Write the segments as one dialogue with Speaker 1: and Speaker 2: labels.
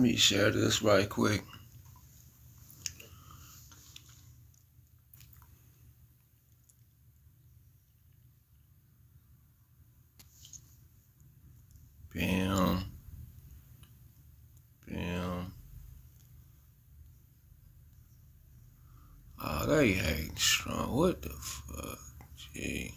Speaker 1: me share this right quick. Bam. Bam. Oh, they hate strong. What the fuck? Gee.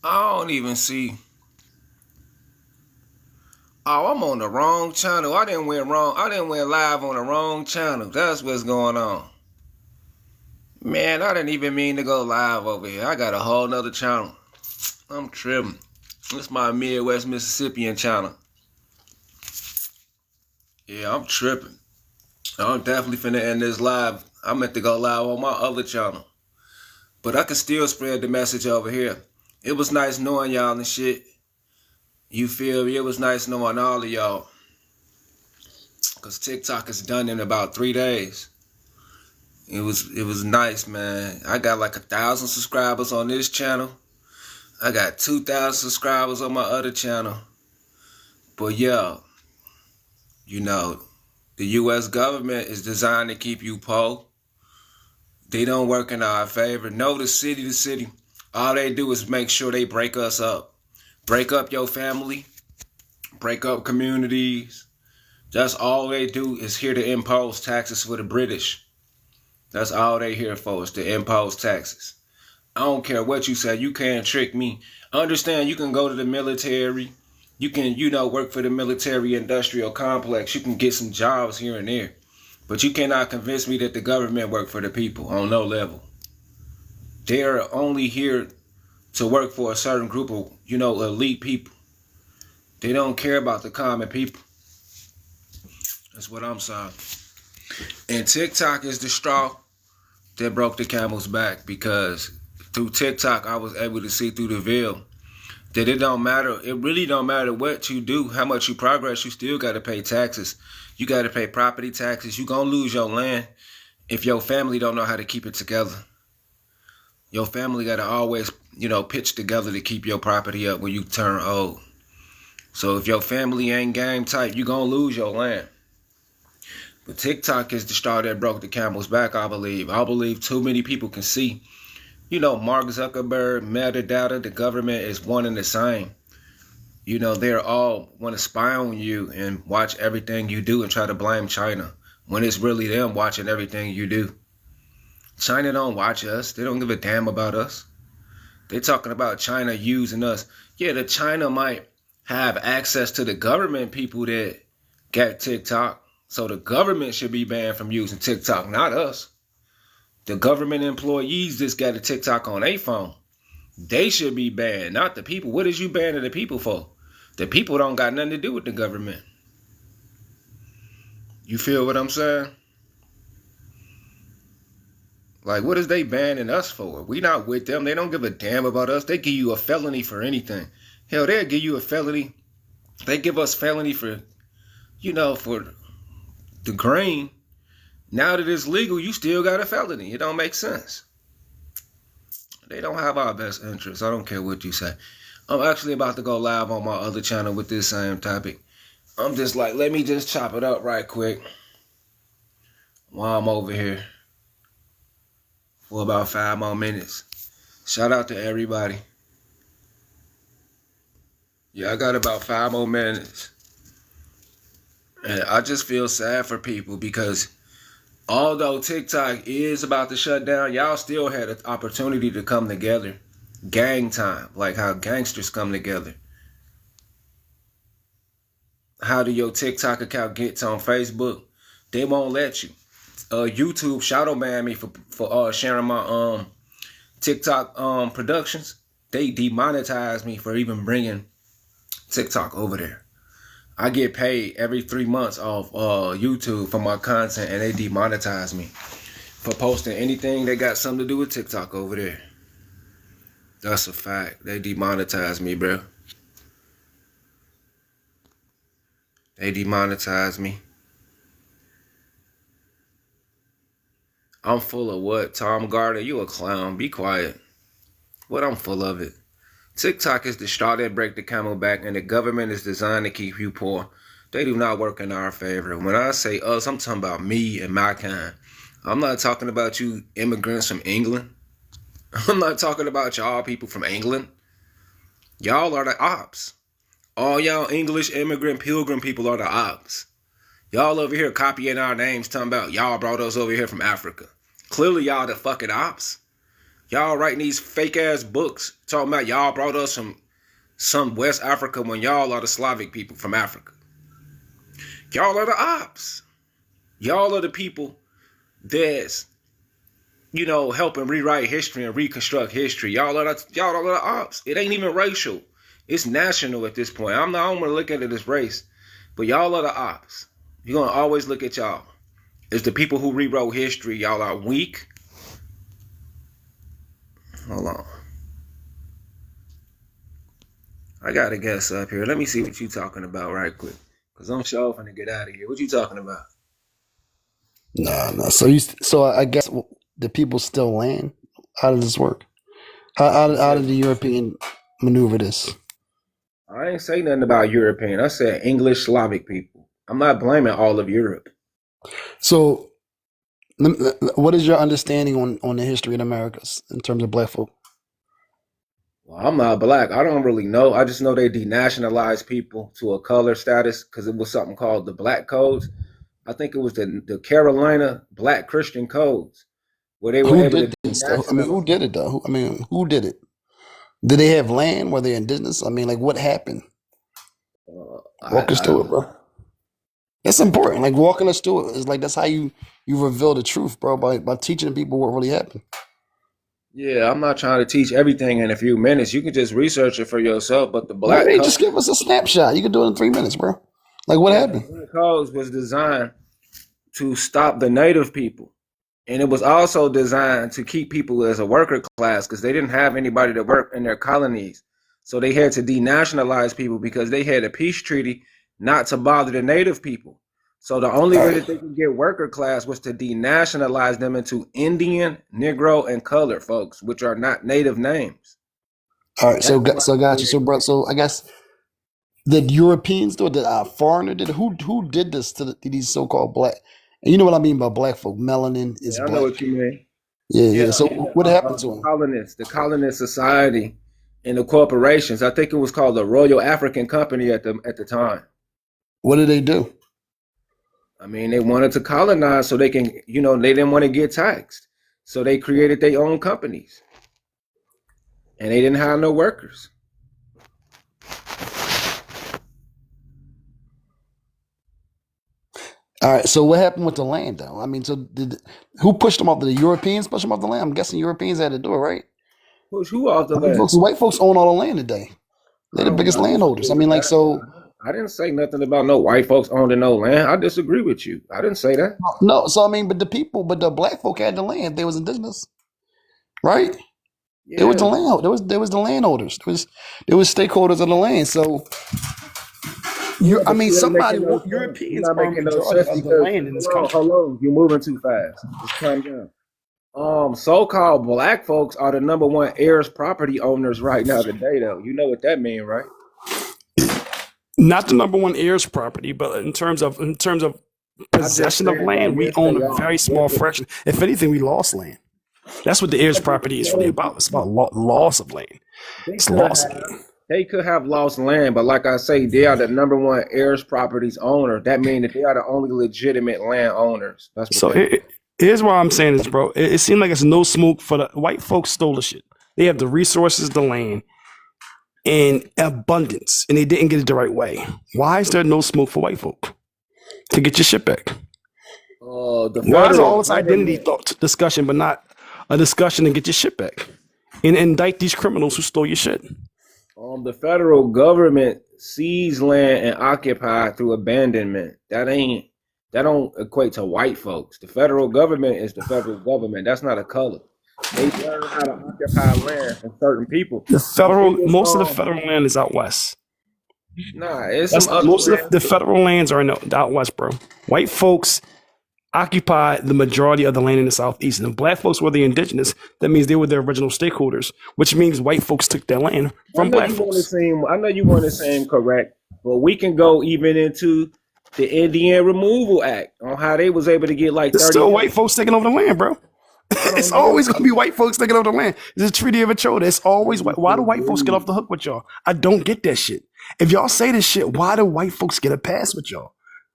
Speaker 1: I don't even see. Oh, I'm on the wrong channel. I didn't went wrong. I didn't went live on the wrong channel. That's what's going on. Man, I didn't even mean to go live over here. I got a whole nother channel. I'm tripping. It's my Midwest Mississippian channel. Yeah, I'm tripping. I'm definitely finna end this live. I meant to go live on my other channel. But I can still spread the message over here. It was nice knowing y'all and shit. You feel me? It was nice knowing all of y'all. Because TikTok is done in about 3 days. It was nice, man. I got like 1,000 subscribers on this channel. I got 2,000 subscribers on my other channel. But yeah, you know, the U.S. government is designed to keep you poor. They don't work in our favor. No, the city to city. All they do is make sure they break us up. Break up your family. Break up communities. That's all they do is here to impose taxes for the British. That's all they here for is to impose taxes. I don't care what you say. You can't trick me. Understand you can go to the military. You can, work for the military industrial complex. You can get some jobs here and there. But you cannot convince me that the government work for the people on no level. They're only here to work for a certain group of, elite people. They don't care about the common people. That's what I'm saying. And TikTok is the straw that broke the camel's back, because through TikTok I was able to see through the veil that it don't matter. It really don't matter what you do, how much you progress, you still got to pay taxes. You got to pay property taxes. You going to lose your land if your family don't know how to keep it together. Your family got to always, pitch together to keep your property up when you turn old. So if your family ain't game tight, you going to lose your land. But TikTok is the straw that broke the camel's back, I believe. I believe too many people can see. Mark Zuckerberg, metadata, the government is one and the same. They're all want to spy on you and watch everything you do and try to blame China when it's really them watching everything you do. China don't watch us. They don't give a damn about us. They're talking about China using us. Yeah, the China might have access to the government people that got TikTok. So the government should be banned from using TikTok, not us. The government employees just got a TikTok on their phone. They should be banned, not the people. What is you banning the people for? The people don't got nothing to do with the government. You feel what I'm saying? Like, what is they banning us for? We not with them. They don't give a damn about us. They give you a felony for anything. Hell, they'll give you a felony. They give us felony for, for the grain. Now that it's legal, you still got a felony. It don't make sense. They don't have our best interests. I don't care what you say. I'm actually about to go live on my other channel with this same topic. I'm just like, let me just chop it up right quick while I'm over here for about 5 more minutes. Shout out to everybody. Yeah, I got about 5 more minutes. And I just feel sad for people because although TikTok is about to shut down, y'all still had an opportunity to come together. Gang time, like how gangsters come together. How do your TikTok account get on Facebook? They won't let you. YouTube shadow banned me for sharing my TikTok productions. They demonetized me for even bringing TikTok over there. I get paid every 3 months off YouTube for my content, and they demonetize me for posting anything that got something to do with TikTok over there. That's a fact. They demonetize me, bro. They demonetize me. I'm full of what? Tom Gardner, you a clown. Be quiet. What? I'm full of it. TikTok is the straw that break the camel back, and the government is designed to keep you poor. They do not work in our favor. When I say us, I'm talking about me and my kind. I'm not talking about you immigrants from England. I'm not talking about y'all people from England. Y'all are the ops. All y'all English immigrant pilgrim people are the ops. Y'all over here copying our names, talking about y'all brought us over here from Africa. Clearly, y'all the fucking ops. Y'all writing these fake ass books talking about y'all brought us from some West Africa when y'all are the Slavic people from Africa. Y'all are the ops. Y'all are the people that's, helping rewrite history and reconstruct history. Y'all are the ops. It ain't even racial. It's national at this point. I don't want to look at it as race, but y'all are the ops. You're gonna always look at y'all. It's the people who rewrote history. Y'all are weak. Hold on. I got a guess up here. Let me see what you talking about right quick. Cause I'm sure finna get out of here. What you talking about?
Speaker 2: Nah. So I guess the people still land. How does this work?
Speaker 1: I
Speaker 2: How
Speaker 1: said
Speaker 2: did the European maneuver this?
Speaker 1: I ain't say nothing about European. I said English Slavic people. I'm not blaming all of Europe.
Speaker 2: So, what is your understanding on the history of the Americas in terms of black folk?
Speaker 1: Well, I'm not black. I don't really know. I just know they denationalized people to a color status because it was something called the Black Codes. I think it was the Carolina Black Christian Codes where they were
Speaker 2: Who
Speaker 1: able
Speaker 2: did
Speaker 1: to
Speaker 2: this though? I mean,
Speaker 1: denationalize.
Speaker 2: who did it though? Who did it? Did they have land? Were they indigenous? I mean, like, what happened? Walk us through it,
Speaker 1: I
Speaker 2: bro. That's important. Like walking us through it is like that's how you reveal the truth, bro, by teaching people what really happened.
Speaker 1: Yeah, I'm not trying to teach everything in a few minutes. You can just research it for yourself. But the
Speaker 2: I
Speaker 1: Black
Speaker 2: mean,
Speaker 1: Code,
Speaker 2: just give us a snapshot. You can do it in 3 minutes, bro. Like what
Speaker 1: yeah, the
Speaker 2: happened?
Speaker 1: Black Codes was designed to stop the native people. And it was also designed to keep people as a worker class because they didn't have anybody to work in their colonies. So they had to denationalize people because they had a peace treaty not to bother the native people. So the only
Speaker 2: All
Speaker 1: way
Speaker 2: right.
Speaker 1: that they could get worker class was to denationalize them into Indian, Negro, and colored folks, which are not native names.
Speaker 2: All right.
Speaker 1: That's why
Speaker 2: So I got
Speaker 1: they
Speaker 2: you. So bro, so I guess did Europeans do it? Did a foreigner did it? Who did this to these so-called black? And you know what I mean by black folk. Melanin is
Speaker 1: yeah, I know
Speaker 2: black.
Speaker 1: what you mean.
Speaker 2: Yeah,
Speaker 1: Yeah,
Speaker 2: yeah. So what happened to him?
Speaker 1: the colonist society, and the corporations. I think it was called the Royal African Company at the time.
Speaker 2: What did they do?
Speaker 1: I mean, they wanted to colonize so they can, they didn't want to get taxed, so they created their own companies, and they didn't hire no workers.
Speaker 2: All right. So what happened with the land, though? I mean, so did who pushed them off? Did the Europeans push them off the land? I'm guessing Europeans had to do it, right?
Speaker 1: Push who off the
Speaker 2: White
Speaker 1: land?
Speaker 2: folks, white folks own all the land today. They're the biggest
Speaker 1: I
Speaker 2: landholders.
Speaker 1: disagree
Speaker 2: I
Speaker 1: with
Speaker 2: mean, like
Speaker 1: that.
Speaker 2: so.
Speaker 1: I didn't say nothing about no white folks owning no land. I disagree with you. I didn't say that.
Speaker 2: No, so I mean, but the black folk had the land. They was indigenous, right? It was
Speaker 1: Yeah,
Speaker 2: the land. There was the landowners. There was stakeholders of the land. So
Speaker 1: yeah,
Speaker 2: I
Speaker 1: but
Speaker 2: mean,
Speaker 1: you ain't making no sense. You're
Speaker 2: Europeans
Speaker 1: not
Speaker 2: own
Speaker 1: making no
Speaker 2: majority
Speaker 1: sense
Speaker 2: of the
Speaker 1: because
Speaker 2: land in this
Speaker 1: hold on,
Speaker 2: country.
Speaker 1: hold on. You're moving too fast. Just calm down. So-called black folks are the number one heirs property owners right now today, though. You know what that mean, right?
Speaker 2: Not the number one heirs property, but in terms of
Speaker 1: I just
Speaker 2: possession of
Speaker 1: said that.
Speaker 2: land, we
Speaker 1: Yes,
Speaker 2: own
Speaker 1: they
Speaker 2: a
Speaker 1: are.
Speaker 2: very
Speaker 1: Yes,
Speaker 2: small fraction. If anything, we lost land. That's what the heirs property is really
Speaker 1: they,
Speaker 2: about. It's about loss of land.
Speaker 1: they
Speaker 2: It's
Speaker 1: could
Speaker 2: loss of
Speaker 1: have.
Speaker 2: land.
Speaker 1: They could have lost land, but like I say, they are the number one heirs properties owner. That means that they are the only legitimate land owners. That's what
Speaker 2: So
Speaker 1: that means.
Speaker 2: here's why I'm saying this, bro. It seemed like it's no smoke for the white folks stole the shit. They have the resources, the land, in abundance, and they didn't get it the right way. Why is there no smoke for white folk to get your shit back?
Speaker 1: The
Speaker 2: Why is
Speaker 1: federal
Speaker 2: all this identity
Speaker 1: government,
Speaker 2: thought discussion, but not a discussion to get your shit back and indict these criminals who stole your shit?
Speaker 1: the federal government seized land and occupied through abandonment. That don't equate to white folks. The federal government is the federal government. That's not a color. They learn how to occupy land from certain people. I think it's
Speaker 2: Most of the federal land is out west.
Speaker 1: nah, it's some
Speaker 2: That's
Speaker 1: other
Speaker 2: most of
Speaker 1: land
Speaker 2: the
Speaker 1: too.
Speaker 2: federal lands are in the out west, bro. White folks occupied the majority of the land in the Southeast. And if black folks were the indigenous, that means they were the original stakeholders, which means white folks took their land
Speaker 1: I
Speaker 2: from
Speaker 1: know
Speaker 2: black
Speaker 1: you want to
Speaker 2: folks.
Speaker 1: seem. I know you want to seem correct, but we can go even into the Indian Removal Act on how they was able to get like
Speaker 2: There's
Speaker 1: 30
Speaker 2: still white
Speaker 1: acres.
Speaker 2: folks taking over the land, bro.
Speaker 1: I
Speaker 2: It's
Speaker 1: don't know.
Speaker 2: always going to be white folks taking over the land. It's a treaty of Achota. It's always white. Why do white folks get off the hook with y'all? I don't get that shit. If y'all say this shit, why do white folks get a pass with y'all?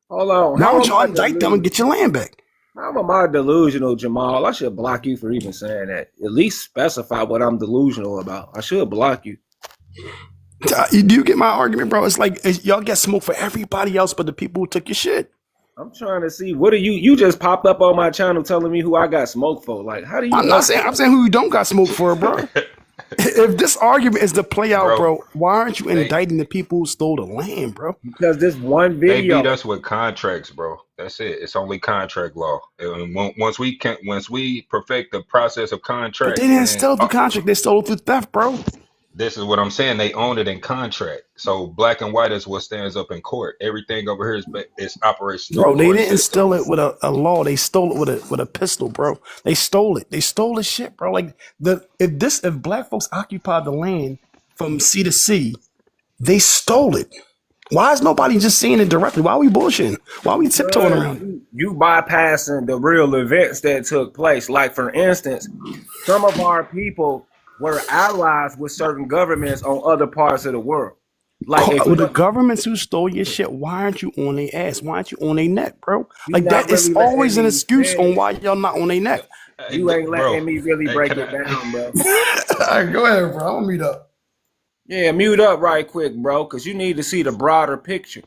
Speaker 1: Hold on.
Speaker 2: Why don't y'all indict them and get your land back?
Speaker 1: How am I delusional, Jamal? I should block you for even saying that. At least specify what I'm delusional about. I should block you.
Speaker 2: Do you get my argument, bro? It's like y'all get smoke for everybody else but the people who took your shit.
Speaker 1: I'm trying to see what are you just popped up on my channel telling me who I got smoke for. Like, how do you
Speaker 2: I'm not saying I'm saying who you don't got smoke for, bro. If this argument is to play out, bro, why aren't you indicting the people who stole the land, bro?
Speaker 1: Because this one
Speaker 3: They
Speaker 1: video
Speaker 3: beat us with contracts, bro. That's it. It's only contract law. And once we perfect the process of
Speaker 2: But
Speaker 3: contracts,
Speaker 2: they didn't
Speaker 3: then
Speaker 2: steal through contract. They stole it through theft, bro.
Speaker 3: this is what I'm saying. They own it in contract. So black and white is what stands up in court. Everything over here is operates through the
Speaker 2: Bro, they
Speaker 3: court
Speaker 2: didn't
Speaker 3: system.
Speaker 2: steal it with a law. They stole it with a pistol, bro. They stole it. They stole the shit, bro. Like if black folks occupied the land from sea to sea, they stole it. Why is nobody just seeing it directly? Why are we bullshitting? Why are we tiptoeing around it?
Speaker 1: you bypassing the real events that took place. Like for instance, some of our people were allies with certain governments on other parts of the world. Like if
Speaker 2: With the
Speaker 1: you
Speaker 2: governments who stole your shit, why aren't you on their ass? Why aren't you on their neck, bro?
Speaker 1: you
Speaker 2: Like
Speaker 1: not
Speaker 2: that is
Speaker 1: really letting
Speaker 2: always an
Speaker 1: me
Speaker 2: excuse on
Speaker 1: finish,
Speaker 2: why y'all not on their neck.
Speaker 3: Hey,
Speaker 1: you ain't
Speaker 3: bro.
Speaker 1: letting me really
Speaker 3: Hey,
Speaker 1: break
Speaker 3: can
Speaker 1: it
Speaker 3: I?
Speaker 1: down, bro.
Speaker 2: All right, go ahead, bro. I'm meet up.
Speaker 1: Yeah, mute up right quick, bro, because you need to see the broader picture.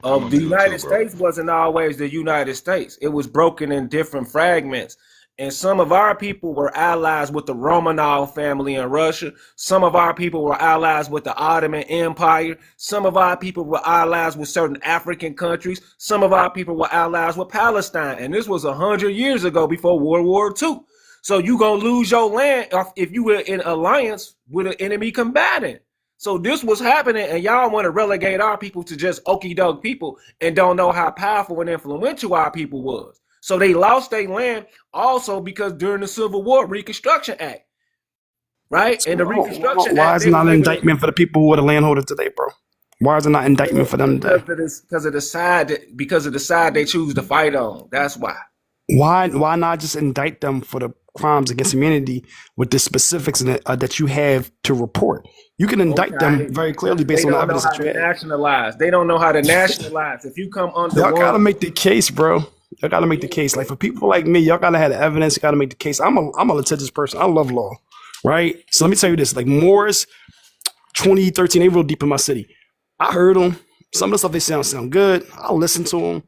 Speaker 3: I'm a
Speaker 1: The
Speaker 3: mute too,
Speaker 1: United
Speaker 3: bro.
Speaker 1: States wasn't always the United States. It was broken in different fragments. And some of our people were allies with the Romanov family in Russia. Some of our people were allies with the Ottoman Empire. Some of our people were allies with certain African countries. Some of our people were allies with Palestine. And this was 100 years ago before World War II. So you gonna lose your land if you were in alliance with an enemy combatant. So this was happening, and y'all want to relegate our people to just okie doke people and don't know how powerful and influential our people was. So they lost their land also because during the Civil War Reconstruction Act, right? And the Reconstruction
Speaker 2: Why
Speaker 1: Act,
Speaker 2: is it
Speaker 1: they
Speaker 2: not
Speaker 1: was
Speaker 2: an
Speaker 1: able to
Speaker 2: indictment for the people who are the landholders today, bro? Why is it not an indictment for them today?
Speaker 1: because of the side they choose to fight on. That's why.
Speaker 2: Why not just indict them for the crimes against humanity with the specifics that you have to report? You can indict them very clearly
Speaker 1: They
Speaker 2: based on the
Speaker 1: don't know
Speaker 2: evidence
Speaker 1: how
Speaker 2: that you
Speaker 1: to
Speaker 2: have.
Speaker 1: nationalize. They don't know how to nationalize. If you come under
Speaker 2: Y'all gotta
Speaker 1: one,
Speaker 2: make the case, bro. Y'all gotta make the case. Like for people like me, y'all gotta have the evidence. You gotta make the case. I'm a litigious person. I love law, right? So let me tell you this: like Morris, 2013, they real deep in my city. I heard them. Some of the stuff they sound good. I listen to them.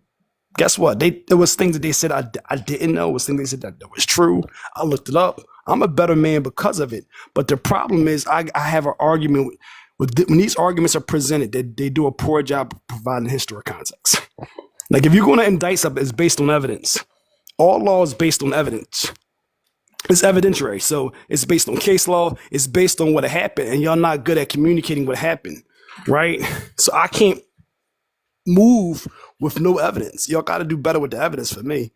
Speaker 2: Guess what? There was things that they said I didn't know. It was things they said that was true. I looked it up. I'm a better man because of it. But the problem is, I have an argument when these arguments are presented, they do a poor job of providing history context. Like if you're going to indict something, it's based on evidence. All law is based on evidence. It's evidentiary, so it's based on case law. It's based on what happened, and y'all not good at communicating what happened, right? So I can't move with no evidence. Y'all got to do better with the evidence for me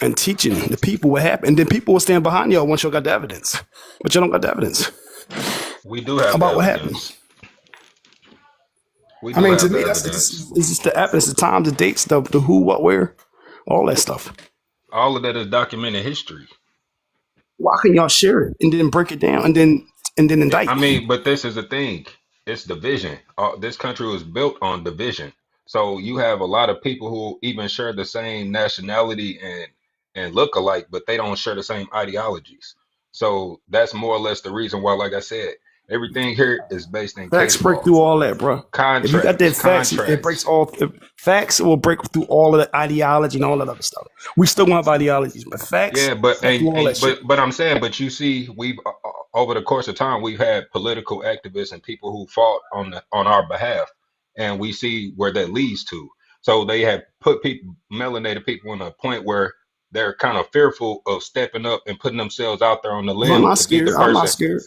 Speaker 2: and teaching the people what happened. And then people will stand behind y'all once y'all got the evidence, but y'all don't got the evidence
Speaker 3: We do have the
Speaker 2: about what happened.
Speaker 3: evidence. We
Speaker 2: I
Speaker 3: do
Speaker 2: mean, to
Speaker 3: have the
Speaker 2: me,
Speaker 3: evidence.
Speaker 2: it's just the evidence, the time, the dates, the who, what, where, all that stuff.
Speaker 3: All of that is documented history.
Speaker 2: Why can't y'all share it and then break it down and then indict?
Speaker 3: I mean, but this is the thing. It's division. This country was built on division. So you have a lot of people who even share the same nationality and look alike, but they don't share the same ideologies. So that's more or less the reason why, like I said, everything here is based in
Speaker 2: Facts
Speaker 3: case
Speaker 2: break
Speaker 3: law,
Speaker 2: through all that, bro. If you got that facts, it breaks
Speaker 3: contracts.
Speaker 2: all. Facts will break through all of the ideology and all that other stuff. We still gonna have ideologies, but facts
Speaker 3: Yeah, but
Speaker 2: cut through all that shit.
Speaker 3: but I'm saying, but you see, we've over the course of time, we've had political activists and people who fought on our behalf, and we see where that leads to. So they have put people, melanated people, in a point where they're kind of fearful of stepping up and putting themselves out there on the
Speaker 2: I'm
Speaker 3: limb
Speaker 2: not
Speaker 3: to be the
Speaker 2: scared. I'm not
Speaker 3: person.
Speaker 2: scared.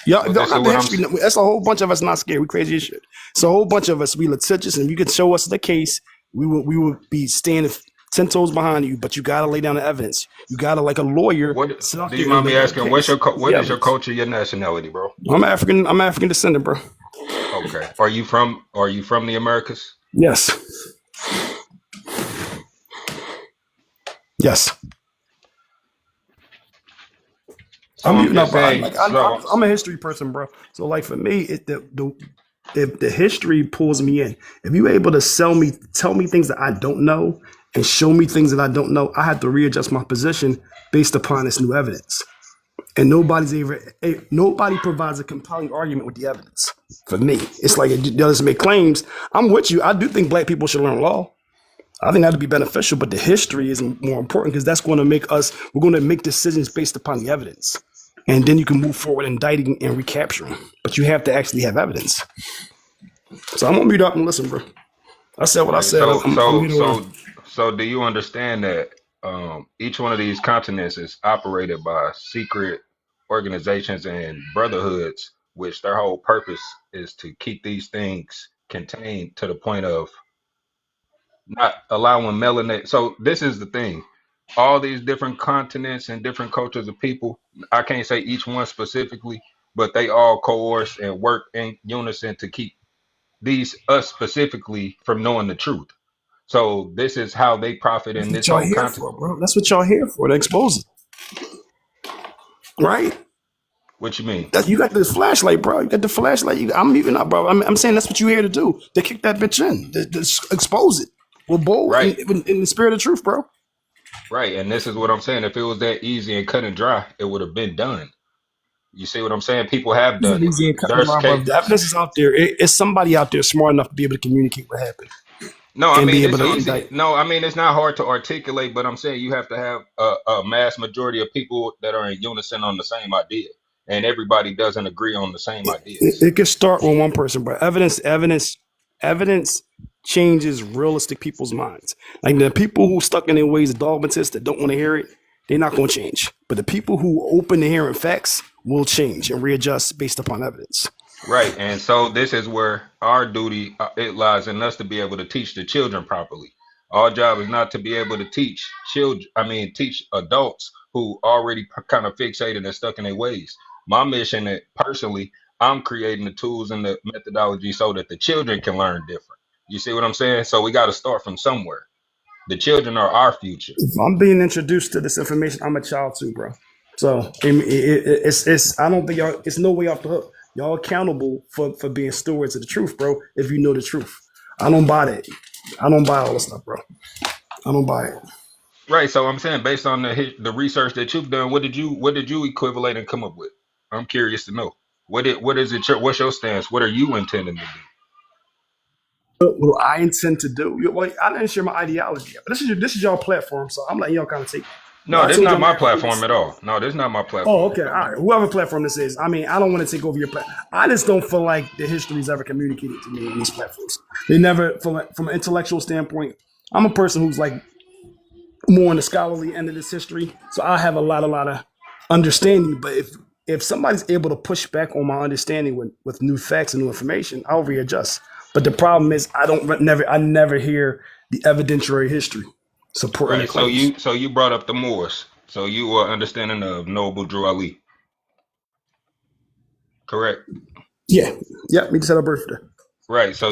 Speaker 2: Y'all,
Speaker 3: Well,
Speaker 2: y'all
Speaker 3: this is
Speaker 2: got the
Speaker 3: what I'm.
Speaker 2: history. That's a whole bunch of us not scared. We crazy as shit. So a whole bunch of us, we litigious, and if you could show us the case, we would be standing 10 toes behind you, but you got to lay down the evidence. You got to, like a lawyer,
Speaker 3: What
Speaker 2: sit out
Speaker 3: do you
Speaker 2: there and
Speaker 3: mind me
Speaker 2: lay out a
Speaker 3: asking?
Speaker 2: case with the
Speaker 3: What is your
Speaker 2: evidence.
Speaker 3: culture, your nationality, bro?
Speaker 2: I'm African descendant, bro.
Speaker 3: Okay. Are you from the Americas?
Speaker 2: Yes. Yes.
Speaker 3: So
Speaker 2: I'm
Speaker 3: I'm
Speaker 2: muting up,
Speaker 3: just
Speaker 2: bro.
Speaker 3: saying.
Speaker 2: I'm a history person, bro. So like for me, the history pulls me in. If you're able to tell me things that I don't know, and show me things that I don't know, I have to readjust my position based upon this new evidence. And nobody provides a compelling argument with the evidence. For me, it's like it doesn't make claims. I'm with you. I do think black people should learn law. I think that'd be beneficial, but the history is more important because that's going to make us. We're going to make decisions based upon the evidence, and then you can move forward indicting and recapturing. But you have to actually have evidence. So I'm gonna mute up and listen, bro. I said what I
Speaker 3: Right.
Speaker 2: said. I'm here to learn.
Speaker 3: So do you understand that each one of these continents is operated by secret organizations and brotherhoods, which their whole purpose is to keep these things contained to the point of not allowing melanin. So this is the thing. All these different continents and different cultures of people, I can't say each one specifically, but they all coerce and work in unison to keep these us specifically from knowing the truth. So this is how they profit
Speaker 2: That's
Speaker 3: in
Speaker 2: what
Speaker 3: this
Speaker 2: y'all
Speaker 3: whole
Speaker 2: here
Speaker 3: continent.
Speaker 2: for, bro. That's what y'all here for, to expose it, right?
Speaker 3: What you mean?
Speaker 2: That you got this flashlight, bro. You got the flashlight. I'm muting up, bro. I'm saying that's what you here to do. To kick that bitch in, to expose it. We're bold
Speaker 3: Right,
Speaker 2: in the spirit of truth, bro.
Speaker 3: right. And this is what I'm saying. If it was that easy and cut and dry, it would have been done. You see what I'm saying? People have
Speaker 2: It's not
Speaker 3: done it.
Speaker 2: easy and cut and
Speaker 3: There's
Speaker 2: dry, bro. The
Speaker 3: case.
Speaker 2: evidence is out there. It's somebody out there smart enough to be able to communicate what happened
Speaker 3: No, I
Speaker 2: and be
Speaker 3: mean
Speaker 2: able
Speaker 3: it's
Speaker 2: to
Speaker 3: easy.
Speaker 2: indict.
Speaker 3: No, I mean it's not hard to articulate, but I'm saying you have to have a mass majority of people that are in unison on the same idea, and everybody doesn't agree on the same ideas.
Speaker 2: It can start with one person, but evidence changes realistic people's minds. Like the people who stuck in their ways of dogmatists that don't want to hear it, they're not going to change. But the people who open to hearing facts will change and readjust based upon evidence.
Speaker 3: Right, and so this is where our duty it lies in us to be able to teach the children properly. Our job is not to be able to teach children. I mean, teach adults who already kind of fixated and stuck in their ways. My mission, personally, I'm creating the tools and the methodology so that the children can learn different. You see what I'm saying? So we got to start from somewhere. The children are our future.
Speaker 2: If I'm being introduced to this information, I'm a child too, bro. So it's I don't think y'all. It's no way off the hook. Y'all accountable for being stewards of the truth, bro. If you know the truth, I don't buy that. I don't buy all this stuff, bro. I don't buy it.
Speaker 3: Right. So I'm saying, based on the research that you've done, what did you equivalent and come up with? I'm curious to know. What is it? What's your stance? What are you intending to do?
Speaker 2: What do I intend to do? Well, I didn't share my ideology yet, but this is y'all platform, so I'm letting y'all kind of take.
Speaker 3: No,
Speaker 2: I
Speaker 3: this is
Speaker 2: told you
Speaker 3: not
Speaker 2: I'm
Speaker 3: my
Speaker 2: African
Speaker 3: platform at
Speaker 2: descent.
Speaker 3: all. No, this is not my
Speaker 2: Oh,
Speaker 3: platform.
Speaker 2: okay, all right. Whoever platform this is, I mean, I don't want to take over your platform. I just don't feel like the history is ever communicated to me in these platforms. They never, from an intellectual standpoint. I'm a person who's like more on the scholarly end of this history, so I have a lot of understanding. But if somebody's able to push back on my understanding with new facts and new information, I'll readjust. But the problem is, I never hear the evidentiary history supporting their
Speaker 3: Right. So
Speaker 2: claims.
Speaker 3: you brought up the Moors. So you are understanding of Noble Drew Ali, correct?
Speaker 2: Yeah, yeah. We just had a birthday.
Speaker 3: Right. So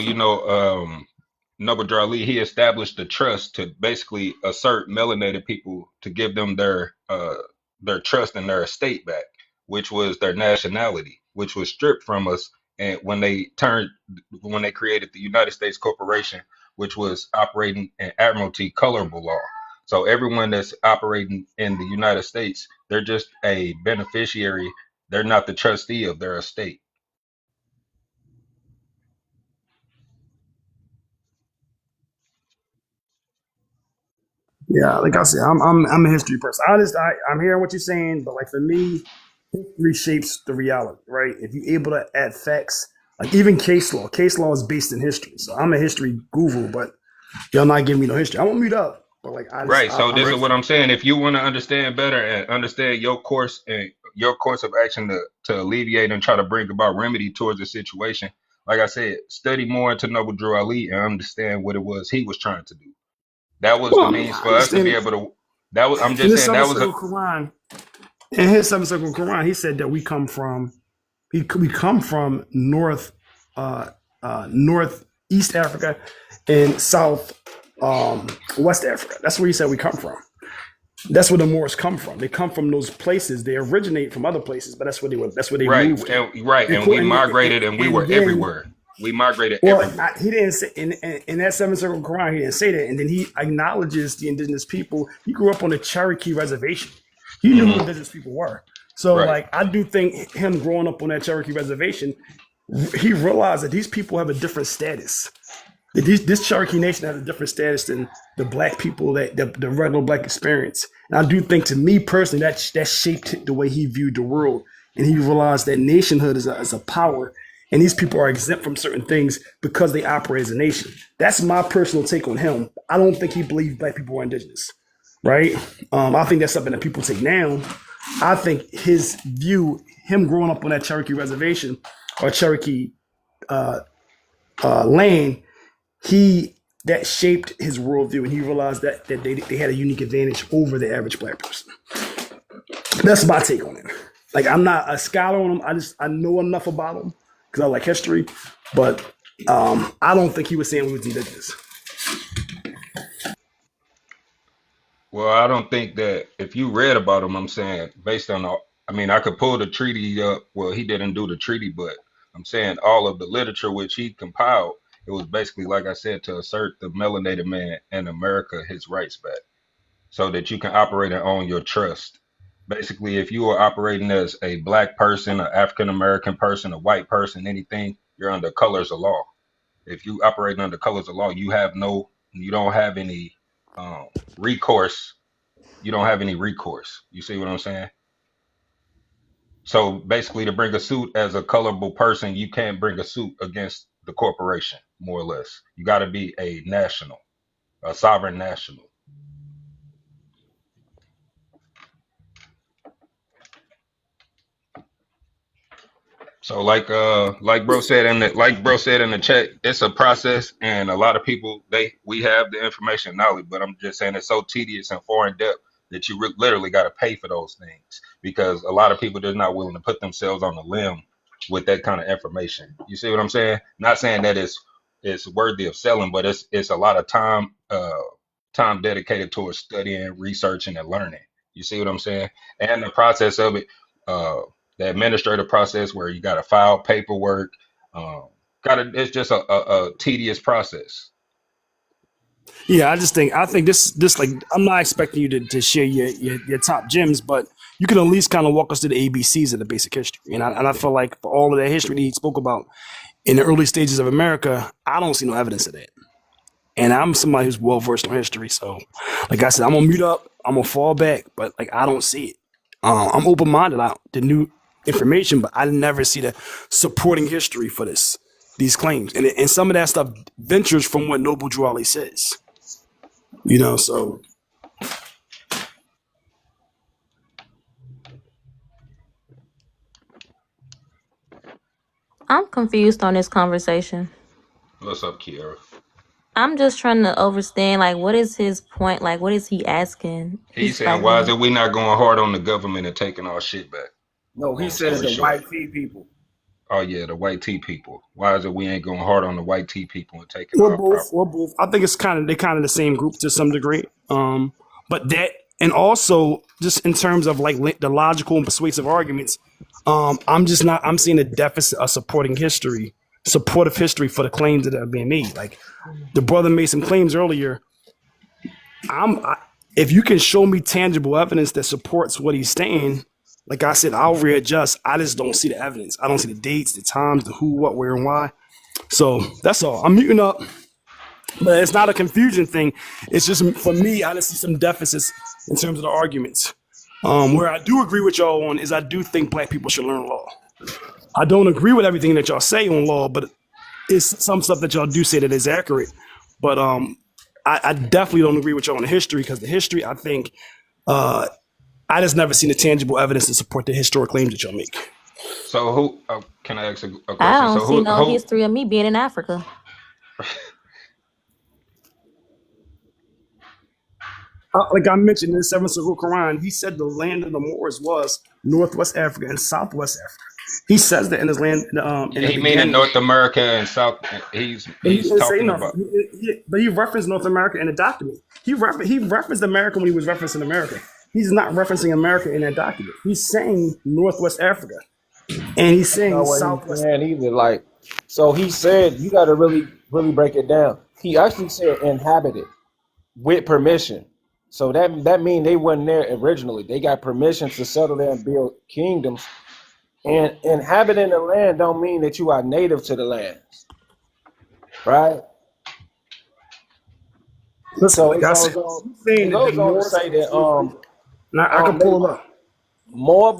Speaker 3: Noble Drew Ali, he established the trust to basically assert melanated people to give them their trust and their estate back, which was their nationality, which was stripped from us. And when they created the United States Corporation, which was operating in Admiralty colorable law. So everyone that's operating in the United States, they're just a beneficiary. They're not the trustee of their estate.
Speaker 2: Yeah, like I said, I'm a history person. I'm hearing what you're saying, but like for me, history shapes the reality, right? If you're able to add facts, like even case law is based in history. So I'm a history guru, but y'all not giving me no history. I won't mute up, but like
Speaker 3: Right. So
Speaker 2: I'm
Speaker 3: this is
Speaker 2: ready.
Speaker 3: what I'm saying. If you want to understand better and understand your course of action to alleviate and try to bring about remedy towards the situation, like I said, study more into Noble Drew Ali and understand what it was he was trying to do. That was
Speaker 2: Well,
Speaker 3: the
Speaker 2: I mean,
Speaker 3: means
Speaker 2: I
Speaker 3: for us to
Speaker 2: understand
Speaker 3: be
Speaker 2: it.
Speaker 3: able to. That was. I'm
Speaker 2: In
Speaker 3: just
Speaker 2: the
Speaker 3: saying
Speaker 2: seven
Speaker 3: that was a
Speaker 2: circle Quran, in his seven circle Quran, he said that we come from we come from northeast Africa and south west Africa. That's where he said we come from. That's where the Moors come from. They come from those places. They originate from other places, but that's where they were. That's where they
Speaker 3: right,
Speaker 2: moved to.
Speaker 3: right, and we migrated and we were
Speaker 2: And then,
Speaker 3: everywhere. We migrated
Speaker 2: well,
Speaker 3: everywhere.
Speaker 2: he didn't say in that seven circle Quran. He didn't say that. And then he acknowledges the indigenous people. He grew up on the Cherokee reservation. He knew who
Speaker 3: Hmm.
Speaker 2: indigenous people were. So,
Speaker 3: Right.
Speaker 2: like, I do think him growing up on that Cherokee reservation, he realized that these people have a different status. That this Cherokee nation has a different status than the black people that the regular black experience. And I do think, to me personally, that shaped the way he viewed the world, and he realized that nationhood is a power, and these people are exempt from certain things because they operate as a nation. That's my personal take on him. I don't think he believed black people were indigenous, right? I think that's something that people take now. I think his view, him growing up on that Cherokee reservation or Cherokee land, he that shaped his worldview, and he realized that they had a unique advantage over the average black person. That's my take on it. Like, I'm not a scholar on him. I know enough about him because I like history, but I don't think he was saying we was indigenous.
Speaker 3: Well, I don't think that if you read about him, I'm saying based on all, I mean, I could pull the treaty up. Well, he didn't do the treaty, but I'm saying all of the literature which he compiled, it was basically, like I said, to assert the melanated man in America his rights back so that you can operate and own your trust. Basically, if you are operating as a black person, an African American person, a white person, anything, you're under colors of law. If you operate under colors of law, you don't have any um, recourse. You don't have any recourse. You see what I'm saying? So basically, to bring a suit as a colorable person, you can't bring a suit against the corporation, more or less. You got to be a national, a sovereign national. So like bro said in the chat, it's a process, and a lot of people we have the information knowledge, but I'm just saying it's so tedious and far in depth that you literally got to pay for those things because a lot of people just not willing to put themselves on the limb with that kind of information. You see what I'm saying? Not saying that it's worthy of selling, but it's a lot of time dedicated towards studying, researching, and learning. You see what I'm saying? And the process of it. Uh, the administrative process where you got to file paperwork. Um, it's just a tedious process.
Speaker 2: Yeah, I think this like, I'm not expecting you to share your top gems, but you can at least kind of walk us through the ABCs of the basic history. And I feel like for all of that history that he spoke about in the early stages of America, I don't see no evidence of that. And I'm somebody who's well versed on history, so like I said, I'm gonna mute up, I'm gonna fall back, but like, I don't see it. I'm open minded out the new information, but I never see the supporting history for these claims, and some of that stuff ventures from what Noble Drew Ali says. So
Speaker 4: I'm confused on this conversation.
Speaker 3: What's up, Kiera?
Speaker 4: I'm just trying to understand, like, what is his point? Like, what is he asking?
Speaker 3: He's
Speaker 4: He's
Speaker 3: saying,
Speaker 4: like,
Speaker 3: why is it we not going hard on the government and taking our shit back?
Speaker 2: no, he
Speaker 3: Long
Speaker 2: said
Speaker 3: story
Speaker 2: the
Speaker 3: short.
Speaker 2: white free people.
Speaker 3: Oh yeah, the white tea people. Why is it we ain't going hard on the white tea people and taking
Speaker 2: Or
Speaker 3: our
Speaker 2: both,
Speaker 3: property?
Speaker 2: or both. I think it's kind of the same group to some degree. But that, and also just in terms of like the logical and persuasive arguments, I'm just not. I'm seeing a deficit of supportive history for the claims that are being made. Like, the brother made some claims earlier. If you can show me tangible evidence that supports what he's saying, like I said, I'll readjust. I just don't see the evidence. I don't see the dates, the times, the who, what, where, and why. So that's all. I'm muting up. But it's not a confusion thing. It's just, for me, I just see some deficits in terms of the arguments. Where I do agree with y'all on is, I do think black people should learn law. I don't agree with everything that y'all say on law, but it's some stuff that y'all do say that is accurate. But I definitely don't agree with y'all on the history, because the history, I think, I just never seen the tangible evidence to support the historic claims that y'all make.
Speaker 3: So who? Can I ask a
Speaker 4: I
Speaker 3: question?
Speaker 4: don't
Speaker 3: So
Speaker 4: see no
Speaker 3: who?
Speaker 4: history of me being in Africa.
Speaker 2: like I mentioned in the Seventh Circle Quran, he said the land of the Moors was Northwest Africa and Southwest Africa. He says that in his land in
Speaker 3: Yeah,
Speaker 2: the
Speaker 3: he meaning
Speaker 2: beginning.
Speaker 3: North America and South.
Speaker 2: But he
Speaker 3: He's
Speaker 2: didn't say
Speaker 3: talking
Speaker 2: nothing.
Speaker 3: about.
Speaker 2: But he referenced North America in the document. He referenced America when he was referencing America. He's not referencing America in that document. He's saying Northwest Africa, and he's
Speaker 5: That's not
Speaker 2: saying
Speaker 5: what he's
Speaker 2: Southwest.
Speaker 5: saying either. Like, so he said you got to really break it down. He actually said inhabited with permission. So that mean they wasn't there originally. They got permission to settle there and build kingdoms. And inhabiting the land don't mean that you are native to the land, right?
Speaker 2: Listen,
Speaker 5: So
Speaker 2: like
Speaker 5: it
Speaker 2: I
Speaker 5: goes
Speaker 2: said,
Speaker 5: on.
Speaker 2: he's
Speaker 5: It
Speaker 2: saying that the
Speaker 5: goes on to
Speaker 2: Moors
Speaker 5: say
Speaker 2: came from
Speaker 5: that
Speaker 2: slavery. And I can
Speaker 5: they
Speaker 2: pull it up.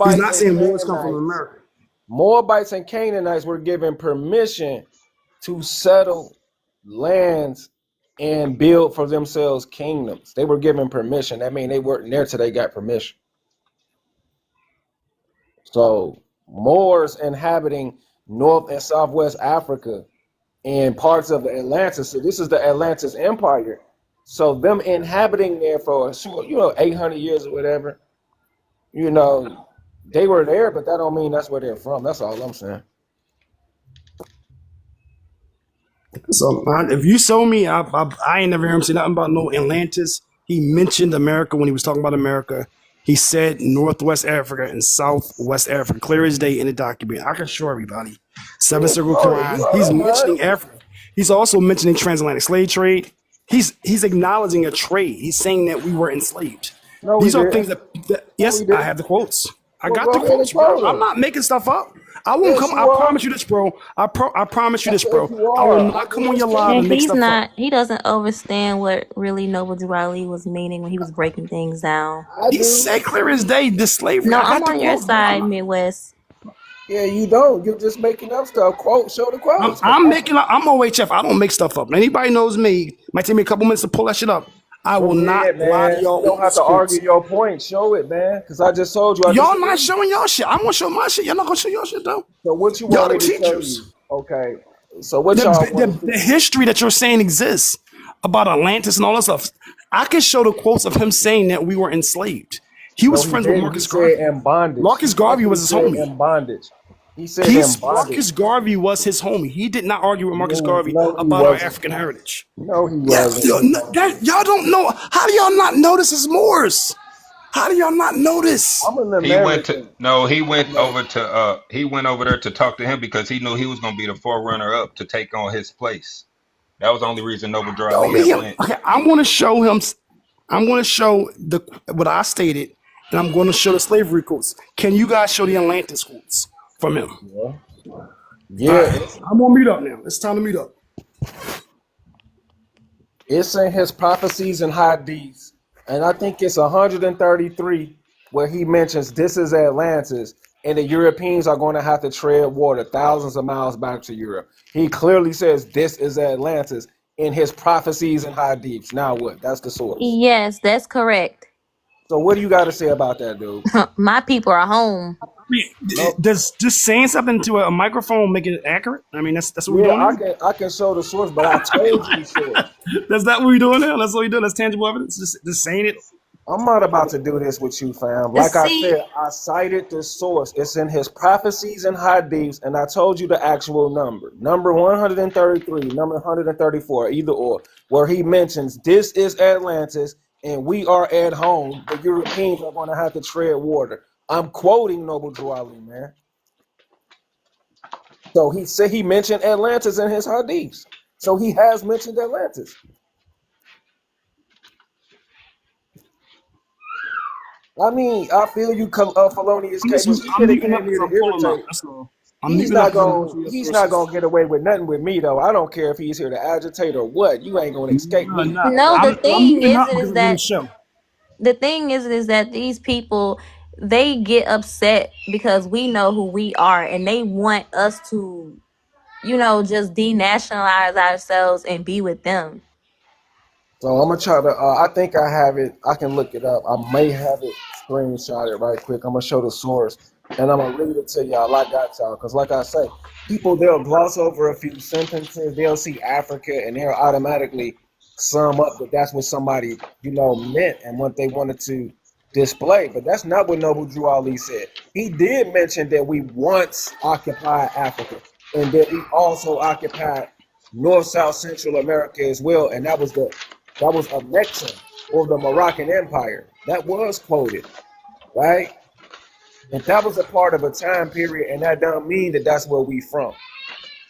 Speaker 2: He's
Speaker 5: Moabites
Speaker 2: not
Speaker 5: and
Speaker 2: saying Moors come from
Speaker 5: Canaanites,
Speaker 2: America.
Speaker 5: Moabites and Canaanites were given permission to settle lands and build for themselves kingdoms. They were given permission. That means they weren't there till they got permission. So Moors inhabiting North and Southwest Africa and parts of the Atlantis. So this is the Atlantis Empire. So them inhabiting there for 800 years or whatever, they were there, but that don't mean that's where they're from. That's all I'm saying.
Speaker 2: So if you show me, I ain't never heard him say nothing about no Atlantis. He mentioned America when he was talking about America. He said Northwest Africa and Southwest Africa, clear as day in the document. I can show everybody. Seven
Speaker 5: Yeah,
Speaker 2: Circle
Speaker 5: show it.
Speaker 2: Quran.
Speaker 5: I
Speaker 2: He's
Speaker 5: don't mind.
Speaker 2: mentioning Africa. He's also mentioning transatlantic slave trade. He's acknowledging a trade. He's saying that we were enslaved.
Speaker 5: No, we
Speaker 2: These are things
Speaker 5: didn't.
Speaker 2: that
Speaker 5: No,
Speaker 2: yes,
Speaker 5: we
Speaker 2: I
Speaker 5: didn't.
Speaker 2: have the quotes. I
Speaker 5: Well,
Speaker 2: got the
Speaker 5: go ahead and
Speaker 2: quotes, bro.
Speaker 5: quote
Speaker 2: I'm
Speaker 5: them.
Speaker 2: not making stuff up. I won't
Speaker 5: Yes,
Speaker 2: come.
Speaker 5: you
Speaker 2: I
Speaker 5: are.
Speaker 2: promise you this, bro. I promise you this,
Speaker 5: Yes,
Speaker 2: bro.
Speaker 5: you
Speaker 2: I will
Speaker 5: are.
Speaker 2: not
Speaker 5: Look
Speaker 2: come
Speaker 5: at
Speaker 2: on
Speaker 5: his
Speaker 2: your live
Speaker 4: And
Speaker 2: and make
Speaker 5: page.
Speaker 4: he's
Speaker 2: stuff up.
Speaker 4: not, he doesn't understand what really Noble Drew Ali was meaning when he was breaking things down.
Speaker 5: I
Speaker 2: He
Speaker 5: do.
Speaker 2: said clear as day, this slavery.
Speaker 4: No,
Speaker 2: I
Speaker 4: I'm
Speaker 2: got the
Speaker 4: on your
Speaker 2: quotes, bro.
Speaker 4: side, Midwest.
Speaker 5: Yeah, you don't. You're just making up stuff. Quote. Show the quotes. Cause
Speaker 2: I'm OHF. I don't make stuff up. Anybody knows me. Might take me a couple minutes to pull that shit up. I
Speaker 5: go
Speaker 2: will not
Speaker 5: ahead,
Speaker 2: lie to
Speaker 5: man. You
Speaker 2: y'all
Speaker 5: don't
Speaker 2: on
Speaker 5: have
Speaker 2: these
Speaker 5: to argue
Speaker 2: quotes.
Speaker 5: your point. Show it, man. Because I just told you I
Speaker 2: Y'all not
Speaker 5: disagree.
Speaker 2: showing y'all shit. I'm gonna show my shit. Y'all not gonna show y'all shit though.
Speaker 5: So what you
Speaker 2: Y'all
Speaker 5: want
Speaker 2: the
Speaker 5: me to show
Speaker 2: teachers.
Speaker 5: you? Okay. So what
Speaker 2: the,
Speaker 5: y'all want to
Speaker 2: the,
Speaker 5: see?
Speaker 2: the history that you're saying exists about Atlantis and all that stuff. I can show the quotes of him saying that we were enslaved. He
Speaker 5: No,
Speaker 2: was
Speaker 5: he
Speaker 2: friends with
Speaker 5: didn't. He
Speaker 2: Marcus
Speaker 5: said
Speaker 2: Garvey.
Speaker 5: in bondage.
Speaker 2: Marcus
Speaker 5: He
Speaker 2: Garvey
Speaker 5: actually
Speaker 2: was his
Speaker 5: said
Speaker 2: homie.
Speaker 5: in bondage. He said in bondage.
Speaker 2: Marcus Garvey was his homie. He did not argue with Marcus
Speaker 5: No,
Speaker 2: Garvey
Speaker 5: no, he
Speaker 2: about our
Speaker 5: wasn't.
Speaker 2: African heritage.
Speaker 5: No, he
Speaker 2: Yeah,
Speaker 5: wasn't.
Speaker 2: y'all don't know. How do y'all not know this is Moors? How do y'all not know this?
Speaker 5: I'm an
Speaker 3: He went to
Speaker 5: American.
Speaker 3: no. He
Speaker 5: I'm
Speaker 3: went
Speaker 5: American.
Speaker 3: over to. He went over there to talk to him because he knew he was going to be the forerunner up to take on his place. That was the only reason Noble Drew
Speaker 2: Show
Speaker 3: Ali
Speaker 2: me
Speaker 3: had
Speaker 2: him.
Speaker 3: went.
Speaker 2: Okay, I'm going to show him. I'm going to show the what I stated, and I'm going to show the slavery quotes. Can you guys show the Atlantis quotes from him?
Speaker 5: Yeah.
Speaker 2: All
Speaker 5: Yeah,
Speaker 2: right, I'm going to mute up now. It's time to mute up.
Speaker 5: it's in his prophecies and hadiths, and I think it's 133 where he mentions this is Atlantis, and the Europeans are going to have to tread water thousands of miles back to Europe. He clearly says this is Atlantis in his prophecies and hadiths. Now what? That's the source.
Speaker 4: Yes, that's correct.
Speaker 5: So what do you got to say about that, dude?
Speaker 4: My people are home.
Speaker 2: I mean,
Speaker 5: No.
Speaker 2: does just saying something to a microphone make it accurate? I mean, that's what we're
Speaker 5: Yeah,
Speaker 2: doing now.
Speaker 5: I can show the source, but I told you the source.
Speaker 2: That's not what we're doing now. That's what we're doing. That's tangible evidence. Just saying it.
Speaker 5: I'm not about to do this with you, fam. Like I
Speaker 4: See,
Speaker 5: said, I cited the source. It's in his prophecies and hadiths, and I told you the actual number. Number 133, number 134, either or, where he mentions this is Atlantis and we are at home. The Europeans are going to have to tread water. I'm quoting Noble Drew Ali, man. So he said he mentioned Atlantis in his hadiths. So he has mentioned Atlantis. I mean, I feel you, Felonious K, but you
Speaker 2: I'm
Speaker 5: could have
Speaker 2: muting up
Speaker 5: came
Speaker 2: because
Speaker 5: here
Speaker 2: I'm
Speaker 5: to
Speaker 2: pulling up.
Speaker 5: irritate.
Speaker 2: That's all. I'm muting up because I'm going through your
Speaker 5: He's not
Speaker 2: sources.
Speaker 5: gonna get away with nothing with me though. I don't care if he's here to agitate or what. You ain't gonna escape
Speaker 2: Nah,
Speaker 5: me.
Speaker 2: nah.
Speaker 4: no, the
Speaker 2: I'm
Speaker 4: thing
Speaker 2: muting
Speaker 4: is,
Speaker 2: up
Speaker 4: is
Speaker 2: because I'm doing the
Speaker 4: that
Speaker 2: show.
Speaker 4: these people, they get upset because we know who we are, and they want us to, just denationalize ourselves and be with them.
Speaker 5: So I'm gonna try to. I think I have it. I can look it up. I may have it screenshotted right quick. I'm gonna show the source, and I'm gonna read it to y'all. I got y'all, because like I say, people they'll gloss over a few sentences. They'll see Africa, and they'll automatically sum up that that's what somebody, meant and what they wanted to display. But that's not what Noble Drew Ali said. He did mention that we once occupied Africa and that we also occupied North, South, Central America as well. And that was a Mexican or the Moroccan Empire. That was quoted, right? And that was a part of a time period, and that don't mean that that's where we from.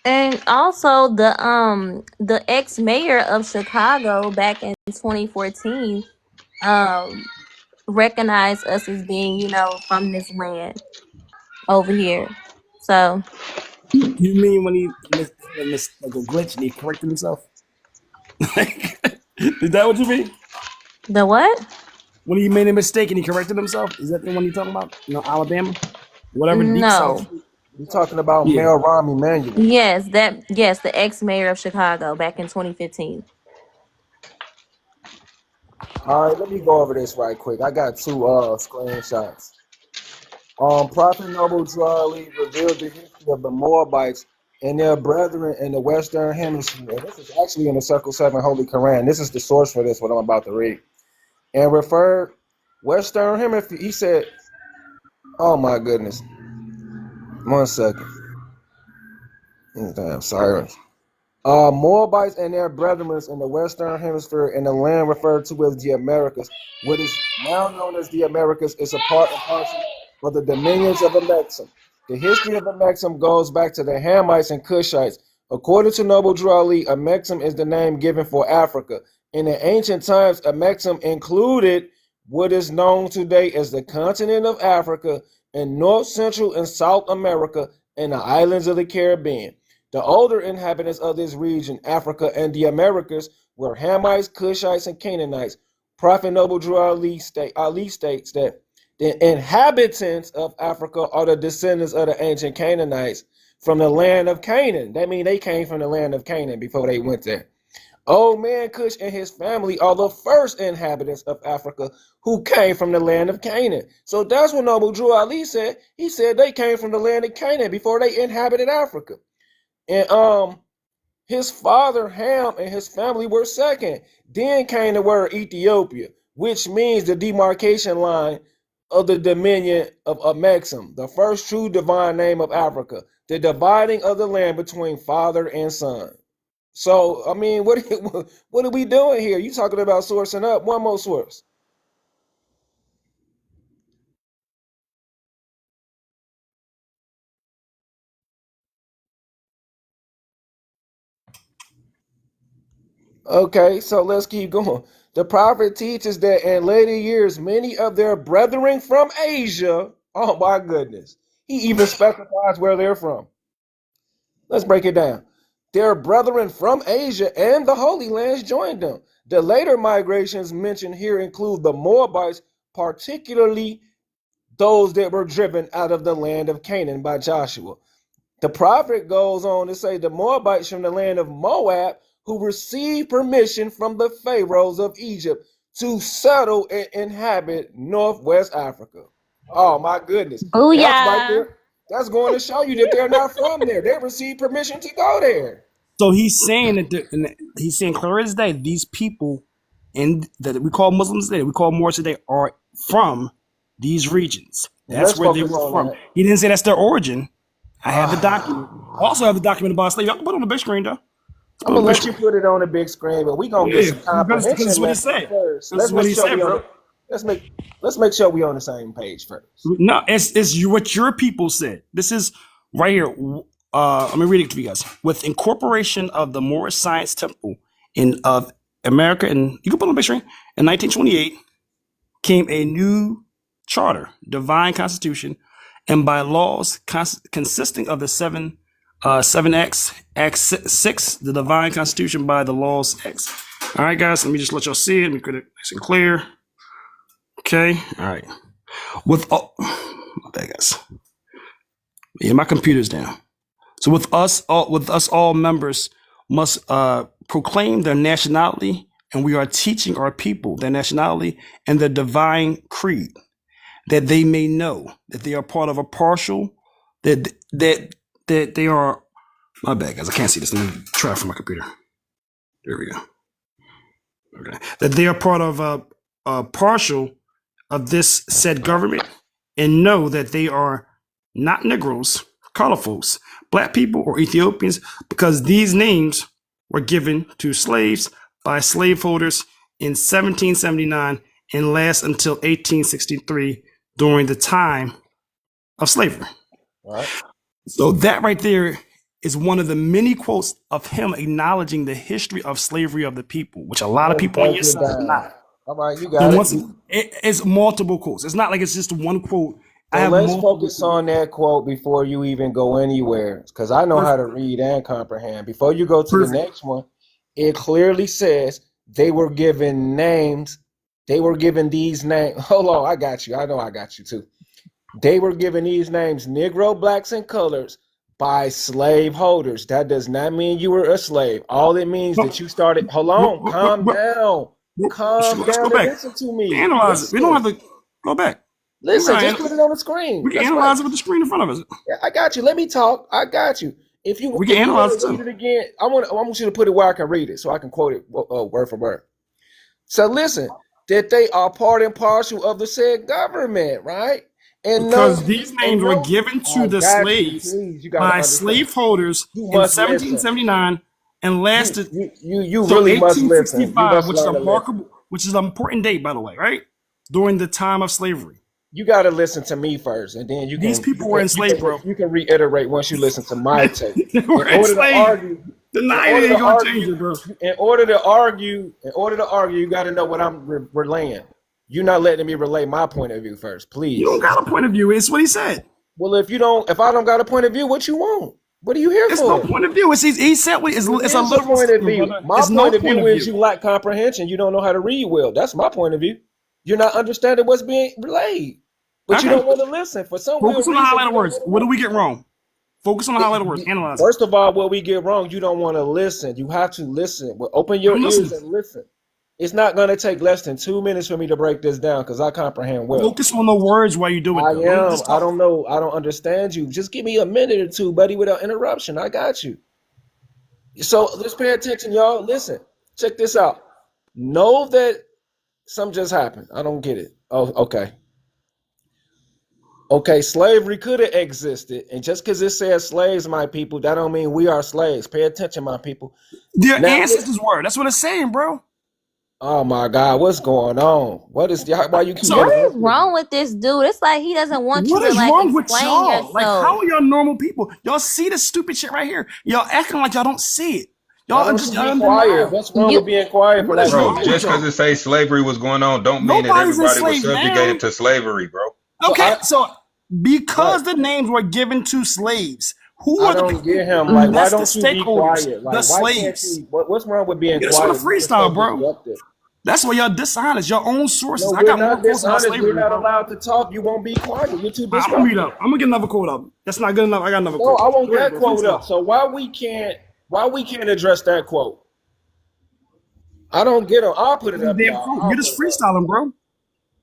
Speaker 4: And also the ex-mayor of Chicago back in 2014 um recognized us as being, from this land over here. So
Speaker 2: You mean when he missed like a glitch and he corrected himself? Is that what you mean?
Speaker 4: the what?
Speaker 2: When he made a mistake and he corrected himself? Is that the one you're talking about? Alabama? Whatever Deke South.
Speaker 4: No.
Speaker 5: We're talking about
Speaker 2: Yeah.
Speaker 5: Mel Rom Emanuel.
Speaker 4: Yes, the ex-mayor of Chicago back in 2015.
Speaker 5: All right, let me go over this right quick. I got two screenshots. Prophet Noble Drew Ali revealed the history of the Moabites and their brethren in the Western Hemisphere. And this is actually in the Circle 7 Holy Quran. This is the source for this, what I'm about to read. And referred Western Hemisphere, he said, oh my goodness. 1 second. Damn, sorry. Moabites and their brethren in the Western Hemisphere in the land referred to as the Americas. What is now known as the Americas is a part and parcel of the dominions of Amexem. The history of Amexem goes back to the Hamites and Cushites. According to Noble Drew Ali, Amexem is the name given for Africa. In the ancient times, Amexem included what is known today as the continent of Africa and North, Central, and South America and the islands of the Caribbean. The older inhabitants of this region, Africa and the Americas, were Hamites, Cushites, and Canaanites. Prophet Noble Drew Ali states that the inhabitants of Africa are the descendants of the ancient Canaanites from the land of Canaan. That means they came from the land of Canaan before they went there. Old man Cush and his family are the first inhabitants of Africa who came from the land of Canaan. So that's what Noble Drew Ali said. He said they came from the land of Canaan before they inhabited Africa. And his father Ham and his family were second. Then came the word Ethiopia, which means the demarcation line of the dominion of Amexem, the first true divine name of Africa, the dividing of the land between father and son. So, I mean, what are we doing here? You talking about sourcing up? One more source. Okay, so let's keep going. The prophet teaches that in later years, many of their brethren from Asia, oh my goodness, he even specifies where they're from. Let's break it down. Their brethren from Asia and the Holy Lands joined them. The later migrations mentioned here include the Moabites, particularly those that were driven out of the land of Canaan by Joshua. The prophet goes on to say the Moabites from the land of Moab who received permission from the pharaohs of Egypt to settle and inhabit northwest Africa. Oh my goodness. That's right
Speaker 4: Booyah.
Speaker 5: there. That's going to show you that they're not from there. They received permission to go there.
Speaker 2: So he's saying he's saying clear as day, these people that we call Muslims today, we call Moors today, are from these regions.
Speaker 5: And
Speaker 2: That's
Speaker 5: let's
Speaker 2: where they
Speaker 5: focus
Speaker 2: were
Speaker 5: on
Speaker 2: from.
Speaker 5: that.
Speaker 2: He didn't say that's their origin. I have the document. I also have the document about slavery. Y'all can put it on the big screen, though.
Speaker 5: I'm gonna let you put it on the big screen, but we're gonna get
Speaker 2: Yeah,
Speaker 5: some
Speaker 2: because it's
Speaker 5: comprehension
Speaker 2: what he
Speaker 5: lessons
Speaker 2: said.
Speaker 5: first.
Speaker 2: This is what he said, bro.
Speaker 5: Let's make sure we on the same page first.
Speaker 2: No, it's what your people said. This is right here. Let me read it to you guys. With incorporation of the Moorish Science Temple in of America, and you can put it on the big screen, in 1928 came a new charter, divine constitution, and by laws consisting of the seven X 6, the divine constitution by the laws X. All right, guys, let me just let y'all see it. Let me get it nice and clear. Okay, all right. With all, my bad, guys. Yeah, my computer's down. So with us all members must proclaim their nationality, and we are teaching our people their nationality and the divine creed, that they may know that they are part of a partial, that they are. My bad, guys. I can't see this. Let me try it from my computer. There we go. Okay. That they are part of a partial of this said government, and know that they are not Negroes, color folks, black people, or Ethiopians, because these names were given to slaves by slaveholders in 1779 and last until 1863 during the time of slavery.
Speaker 5: Right.
Speaker 2: So that right there is one of the many quotes of him acknowledging the history of slavery of the people, which a lot of
Speaker 5: Let's
Speaker 2: people on
Speaker 5: break
Speaker 2: your
Speaker 5: it
Speaker 2: side are
Speaker 5: down.
Speaker 2: not.
Speaker 5: All right, you
Speaker 2: And
Speaker 5: got
Speaker 2: once
Speaker 5: it.
Speaker 2: it's multiple quotes. It's not like it's just one quote. I
Speaker 5: So
Speaker 2: have
Speaker 5: let's
Speaker 2: multiple
Speaker 5: focus
Speaker 2: quotes.
Speaker 5: on that quote before you even go anywhere, because I know how
Speaker 2: Perfect.
Speaker 5: to read and comprehend. Before you go to the
Speaker 2: Perfect.
Speaker 5: next one, it clearly says they were given names. They were given these names. Hold on, I got you. I know I got you too. They were given these names, Negro, blacks, and colors, by slave holders. That does not mean you were a slave. All it means
Speaker 2: No,
Speaker 5: that you started. Hold on, calm down. Calm
Speaker 2: let's go
Speaker 5: down and
Speaker 2: back.
Speaker 5: listen to
Speaker 2: We can
Speaker 5: me.
Speaker 2: analyze it. We don't
Speaker 5: Listen.
Speaker 2: have to go back. We
Speaker 5: Listen, just
Speaker 2: can,
Speaker 5: put it on the screen.
Speaker 2: we can
Speaker 5: That's right.
Speaker 2: analyze it with the screen in front of us.
Speaker 5: Yeah, I got you. Let me talk. I got you. If you
Speaker 2: We can analyze
Speaker 5: want
Speaker 2: it
Speaker 5: to read
Speaker 2: too.
Speaker 5: it again, I want you to put it where I can read it so I can quote it word for word. So listen, that they are part and parcel of the said government, right? And
Speaker 2: Because these names were
Speaker 5: no,
Speaker 2: given to
Speaker 5: I
Speaker 2: the
Speaker 5: got you.
Speaker 2: slaves
Speaker 5: Please, you got to
Speaker 2: by
Speaker 5: understand.
Speaker 2: slaveholders
Speaker 5: You
Speaker 2: in
Speaker 5: must listen.
Speaker 2: 1779 and
Speaker 5: You
Speaker 2: lasted
Speaker 5: you you
Speaker 2: till
Speaker 5: really must listen. You
Speaker 2: 1865,
Speaker 5: must
Speaker 2: which is
Speaker 5: learn
Speaker 2: a
Speaker 5: to listen.
Speaker 2: remarkable, which is an important date, by the way, right? During the time of slavery.
Speaker 5: You got to listen to me first, and then
Speaker 2: These people were enslaved, bro.
Speaker 5: you can reiterate once you listen to my take.
Speaker 2: They
Speaker 5: In
Speaker 2: were
Speaker 5: order to
Speaker 2: enslaved.
Speaker 5: argue, in
Speaker 2: Denying
Speaker 5: order
Speaker 2: it ain't
Speaker 5: to
Speaker 2: gonna change
Speaker 5: argue,
Speaker 2: it, bro.
Speaker 5: you got to know what I'm relaying. You're not letting me relay my point of view first,
Speaker 2: You don't
Speaker 5: please.
Speaker 2: got a point of view. It's what he said.
Speaker 5: Well, if I don't got a point of view, what you want? What are you here
Speaker 2: It's no
Speaker 5: for?
Speaker 2: point of view. He said
Speaker 5: It
Speaker 2: it's a
Speaker 5: is a
Speaker 2: literal
Speaker 5: point of
Speaker 2: statement,
Speaker 5: view.
Speaker 2: brother.
Speaker 5: My
Speaker 2: It's no
Speaker 5: point of
Speaker 2: point
Speaker 5: view
Speaker 2: of
Speaker 5: is
Speaker 2: view.
Speaker 5: you lack comprehension. You don't know how to read well. That's my point of view. You're not understanding what's being relayed, but you
Speaker 2: Okay.
Speaker 5: don't want to listen. For some weird
Speaker 2: Focus on the
Speaker 5: reason, you
Speaker 2: highlighted
Speaker 5: don't
Speaker 2: words.
Speaker 5: want to
Speaker 2: What do we
Speaker 5: listen.
Speaker 2: get wrong? Focus on the highlighted words. Analyze it.
Speaker 5: First of all, what we get wrong, you don't want to listen. You have to listen. Well, open your
Speaker 2: I'm
Speaker 5: ears
Speaker 2: listening.
Speaker 5: and listen. It's not going to take less than 2 minutes for me to break this down because I comprehend well.
Speaker 2: Focus on the words while you do it,
Speaker 5: I
Speaker 2: though. Don't
Speaker 5: am.
Speaker 2: just
Speaker 5: I
Speaker 2: talk.
Speaker 5: don't know. I don't understand you. Just give me a minute or two, buddy, without interruption. I got you. So let's pay attention, y'all. Listen. Check this out. Know that something just happened. I don't get it. Oh, okay. Okay, slavery could have existed, and just because it says slaves, my people, that don't mean we are slaves. Pay attention, my people.
Speaker 2: Their
Speaker 5: Now,
Speaker 2: ancestors were. That's what it's saying, bro.
Speaker 5: oh my God, what's going on? What is why you keep
Speaker 2: So,
Speaker 4: What is
Speaker 5: interrupting me?
Speaker 4: wrong with this dude? It's like he doesn't want you
Speaker 2: what
Speaker 4: to
Speaker 2: is
Speaker 4: like
Speaker 2: wrong with
Speaker 4: explain
Speaker 2: y'all? Like, how
Speaker 4: yourself.
Speaker 2: are y'all normal people? Y'all see this stupid shit right here. Y'all acting like y'all don't see it.
Speaker 5: Why
Speaker 2: Y'all are
Speaker 5: don't
Speaker 2: just
Speaker 5: you be
Speaker 2: y'all in
Speaker 5: quiet?
Speaker 2: denial.
Speaker 5: What's wrong with
Speaker 4: You
Speaker 5: being quiet for
Speaker 2: What
Speaker 5: like
Speaker 2: is
Speaker 3: Bro,
Speaker 2: wrong with
Speaker 3: just
Speaker 5: 2 minutes?
Speaker 3: because
Speaker 2: y'all?
Speaker 3: it say slavery was going on, don't mean that
Speaker 2: Nobody's
Speaker 3: everybody was
Speaker 2: enslaved now.
Speaker 3: subjugated to slavery, bro.
Speaker 5: So
Speaker 2: Okay, so
Speaker 5: right,
Speaker 2: because the names were given to slaves, who
Speaker 5: I
Speaker 2: are the
Speaker 5: don't
Speaker 2: people?
Speaker 5: get him. Like, why
Speaker 2: That's the
Speaker 5: don't you be
Speaker 2: stakeholders,
Speaker 5: quiet?
Speaker 2: the
Speaker 5: Like, why can't
Speaker 2: slaves.
Speaker 5: you? What's wrong with being
Speaker 2: You just want
Speaker 5: quiet?
Speaker 2: to
Speaker 5: You are so
Speaker 2: freestyle, bro.
Speaker 5: disruptive.
Speaker 2: That's why y'all dishonest. Your own
Speaker 5: No,
Speaker 2: sources. I
Speaker 5: we're
Speaker 2: got more
Speaker 5: not
Speaker 2: quotes about
Speaker 5: dishonest. We're
Speaker 2: slavery,
Speaker 5: not
Speaker 2: bro.
Speaker 5: allowed to talk. You won't be quiet. You're too
Speaker 2: I'm gonna mute
Speaker 5: disruptive.
Speaker 2: up. I'm gonna get another quote up. That's not good enough. I got another
Speaker 5: No,
Speaker 2: quote.
Speaker 5: I want
Speaker 2: Go ahead,
Speaker 5: that
Speaker 2: bro.
Speaker 5: quote up.
Speaker 2: Freestyle.
Speaker 5: So why we can't address that quote? I don't get them. I'll put it
Speaker 2: The
Speaker 5: up,
Speaker 2: damn
Speaker 5: y'all.
Speaker 2: quote.
Speaker 5: I'll
Speaker 2: You're
Speaker 5: put
Speaker 2: just
Speaker 5: it up.
Speaker 2: freestyling, bro.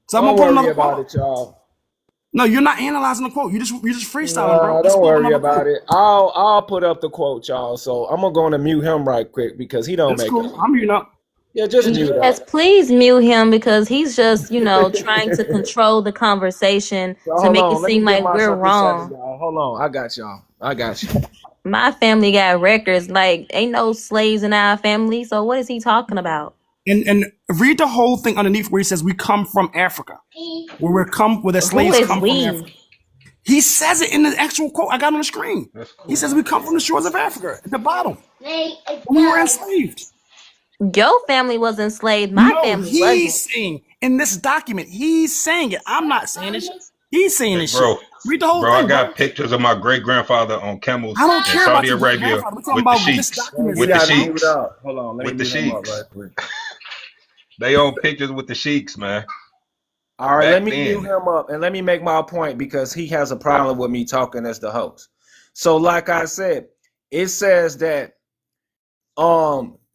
Speaker 2: So I'm
Speaker 5: Don't
Speaker 2: gonna pull
Speaker 5: worry
Speaker 2: another quote
Speaker 5: about
Speaker 2: up.
Speaker 5: it, y'all.
Speaker 2: No, you're not analyzing the quote. You just freestyling, bro.
Speaker 5: Nah,
Speaker 2: Just
Speaker 5: don't
Speaker 2: pull up
Speaker 5: worry
Speaker 2: another
Speaker 5: about
Speaker 2: quote.
Speaker 5: it. I'll put up the quote, y'all. So I'm gonna go and mute him right quick because he don't
Speaker 2: That's
Speaker 5: make
Speaker 2: cool.
Speaker 5: it.
Speaker 2: I'm muting up.
Speaker 5: Yeah, just mute
Speaker 4: yes,
Speaker 5: up.
Speaker 4: please mute him because he's just, trying to control the conversation
Speaker 5: So
Speaker 4: to
Speaker 5: hold
Speaker 4: make it
Speaker 5: on. Let me
Speaker 4: seem
Speaker 5: get
Speaker 4: like
Speaker 5: my
Speaker 4: we're
Speaker 5: something settled,
Speaker 4: wrong.
Speaker 5: y'all. Hold on. I got y'all. I got you.
Speaker 4: My family got records. Like, ain't no slaves in our family. So what is he talking about?
Speaker 2: And read the whole thing underneath where he says we come from Africa, where the
Speaker 4: Who
Speaker 2: slaves
Speaker 4: is
Speaker 2: come from
Speaker 4: we?
Speaker 2: Africa. He says it in the actual quote I got on the screen.
Speaker 3: That's
Speaker 2: He
Speaker 3: cool.
Speaker 2: says we come from the shores of Africa at the bottom when we were enslaved.
Speaker 4: Your family was enslaved. My
Speaker 2: No,
Speaker 4: family
Speaker 2: he's
Speaker 4: wasn't.
Speaker 2: saying in this document, he's saying it. I'm not saying this. He's saying
Speaker 3: Hey,
Speaker 2: this shit.
Speaker 3: bro,
Speaker 2: Read the whole
Speaker 3: bro, I
Speaker 2: thing, bro.
Speaker 3: got pictures of my great grandfather on
Speaker 2: I
Speaker 3: camels
Speaker 2: don't
Speaker 3: in
Speaker 2: care about
Speaker 3: Saudi
Speaker 2: your great
Speaker 3: Arabia
Speaker 2: grandfather. We're talking
Speaker 3: with the
Speaker 2: about what this
Speaker 3: sheiks.
Speaker 2: document
Speaker 5: You
Speaker 3: With the
Speaker 2: says,
Speaker 5: gotta
Speaker 2: bro.
Speaker 5: mute
Speaker 3: sheiks.
Speaker 5: up. Hold on. Let me
Speaker 3: With the
Speaker 5: mute him up right
Speaker 3: sheiks.
Speaker 5: quick.
Speaker 3: They own pictures with the sheiks, man.
Speaker 5: All right, let
Speaker 3: Back
Speaker 5: me mute
Speaker 3: then.
Speaker 5: him up and let me make my point because he has a problem with me talking as the host. So, like I said, it says that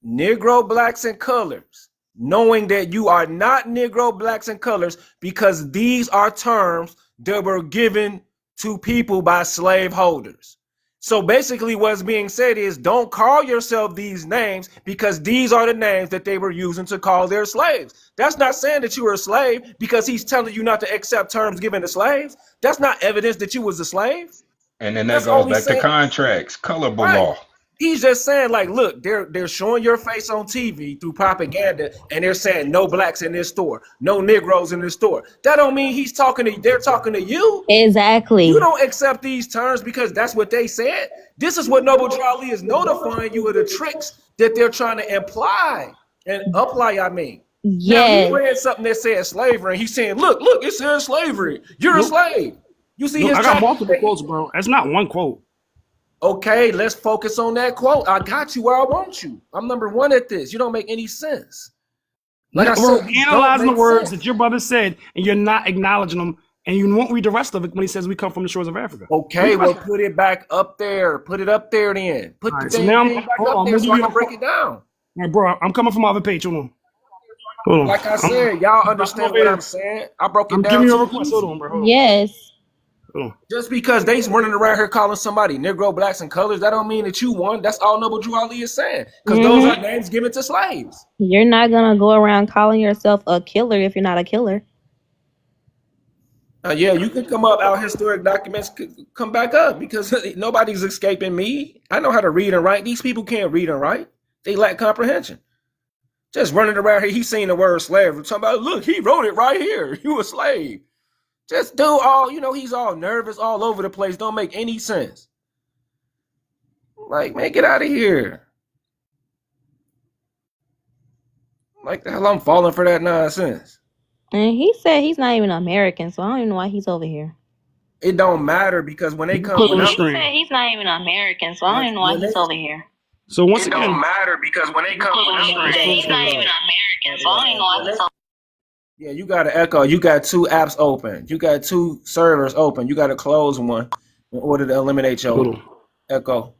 Speaker 5: Negro, blacks, and colors, knowing that you are not Negro, blacks, and colors, because these are terms that were given to people by slaveholders. So basically what's being said is don't call yourself these names because these are the names that they were using to call their slaves. That's not saying that you were a slave because he's telling you not to accept terms given to slaves. That's not evidence that you was a slave.
Speaker 3: And then that
Speaker 5: That's
Speaker 3: goes
Speaker 5: only
Speaker 3: back to
Speaker 5: saying,
Speaker 3: contracts, colorable
Speaker 5: right.
Speaker 3: law.
Speaker 5: He's just saying, like, look, they're showing your face on TV through propaganda, and they're saying no blacks in this store, no Negroes in this store. That don't mean they're talking to you. You
Speaker 4: Exactly.
Speaker 5: don't accept these terms because that's what they said. This is what Noble Drew Ali is notifying you of the tricks that they're trying to imply and apply. I mean, now you
Speaker 4: Yes.
Speaker 5: read something that says slavery, and he's saying, look, it says slavery. You're a
Speaker 2: Nope.
Speaker 5: slave. You see
Speaker 2: Nope.
Speaker 5: his
Speaker 2: I got
Speaker 5: track.
Speaker 2: multiple quotes, bro. That's not one quote.
Speaker 5: Okay, let's focus on that quote. I got you where I want you. I'm number one at this. You don't make any sense. Like I
Speaker 2: We're
Speaker 5: said, you don't
Speaker 2: analyzing the
Speaker 5: make
Speaker 2: words
Speaker 5: sense.
Speaker 2: that your brother said, and you're not acknowledging them, and you won't read the rest of it when he says we come from the shores of Africa.
Speaker 5: Okay, well, put it back up there. Put it up there then. Put the
Speaker 2: Right, so
Speaker 5: thing
Speaker 2: now
Speaker 5: back
Speaker 2: hold
Speaker 5: up
Speaker 2: on,
Speaker 5: there
Speaker 2: I'm
Speaker 5: so
Speaker 2: gonna
Speaker 5: I
Speaker 2: give
Speaker 5: can
Speaker 2: you
Speaker 5: break it down.
Speaker 2: All right, bro, I'm coming from my other page. Hold on.
Speaker 5: Like I said, y'all understand what I'm saying. I broke it
Speaker 2: I'm
Speaker 5: down
Speaker 2: giving you a
Speaker 5: too
Speaker 2: request.
Speaker 5: easy.
Speaker 2: Hold on, bro. Hold on.
Speaker 4: Yes.
Speaker 2: Hold on.
Speaker 5: Just because they running around here calling somebody Negro, blacks, and colors, that don't mean that you won. That's all Noble Drew Ali is saying. Because those are names given to slaves.
Speaker 4: You're not gonna go around calling yourself a killer if you're not a killer.
Speaker 5: Yeah, you can come up, our historic documents could come back up because nobody's escaping me. I know how to read and write. These people can't read and write. They lack comprehension. Just running around here, he's seen the word slave. Talking about, look, he wrote it right here. You a slave. Just do all, he's all nervous all over the place. Don't make any sense. Like, man, get out of here. Like the hell I'm falling for that nonsense.
Speaker 4: And he said he's not even American, so I don't even know why he's over here.
Speaker 5: It don't matter because when they come,
Speaker 2: Put it on the
Speaker 4: He
Speaker 2: screen.
Speaker 4: said he's not even American, so I don't even know why he's over here.
Speaker 2: So once
Speaker 5: it don't
Speaker 2: again,
Speaker 5: matter because when they come,
Speaker 4: He said he's not even American, so I don't even know why he's over
Speaker 5: yeah, you got to echo. You got two apps open. You got two servers open. You got to close one in order to eliminate
Speaker 2: hold
Speaker 5: your
Speaker 2: on.
Speaker 5: echo.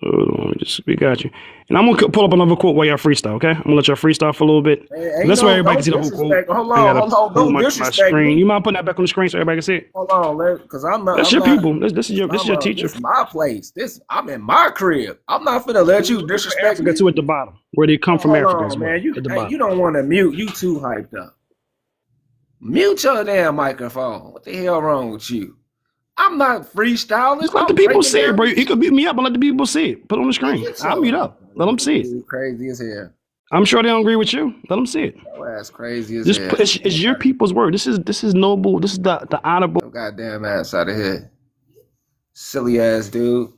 Speaker 2: Hold on, we got you. And I'm gonna pull up another quote while y'all freestyle, okay? I'm gonna let y'all freestyle for a little bit. That's why everybody can see the whole quote.
Speaker 5: Hold
Speaker 2: I gotta
Speaker 5: on.
Speaker 2: pull
Speaker 5: Don't
Speaker 2: my
Speaker 5: disrespect
Speaker 2: screen.
Speaker 5: me.
Speaker 2: You mind putting that back on the screen so everybody can see it?
Speaker 5: Hold on, because I'm not.
Speaker 2: That's
Speaker 5: I'm
Speaker 2: your
Speaker 5: not,
Speaker 2: people. This is your teacher.
Speaker 5: This is my place. I'm in my crib. I'm not finna let you disrespect
Speaker 2: Africa
Speaker 5: me.
Speaker 2: too at the bottom, where they come from
Speaker 5: Hold
Speaker 2: Africa
Speaker 5: on,
Speaker 2: as well.
Speaker 5: man.
Speaker 2: At the bottom.
Speaker 5: You don't want to mute. You too hyped up. Mute your damn microphone. What the hell wrong with you? I'm not freestyling.
Speaker 2: Just let the
Speaker 5: I'm
Speaker 2: people
Speaker 5: breaking
Speaker 2: see it,
Speaker 5: down
Speaker 2: bro.
Speaker 5: this-
Speaker 2: You can beat me up, but let the people see it. Put it on the screen.
Speaker 5: Get
Speaker 2: I'll
Speaker 5: your-
Speaker 2: mute up. Let them see it.
Speaker 5: You crazy as hell.
Speaker 2: I'm sure they don't agree with you. Let them see it.
Speaker 5: Your ass crazy as
Speaker 2: Just
Speaker 5: hell.
Speaker 2: it's your people's word. This is noble. This is the honorable.
Speaker 5: Your goddamn ass out of here. Silly ass dude.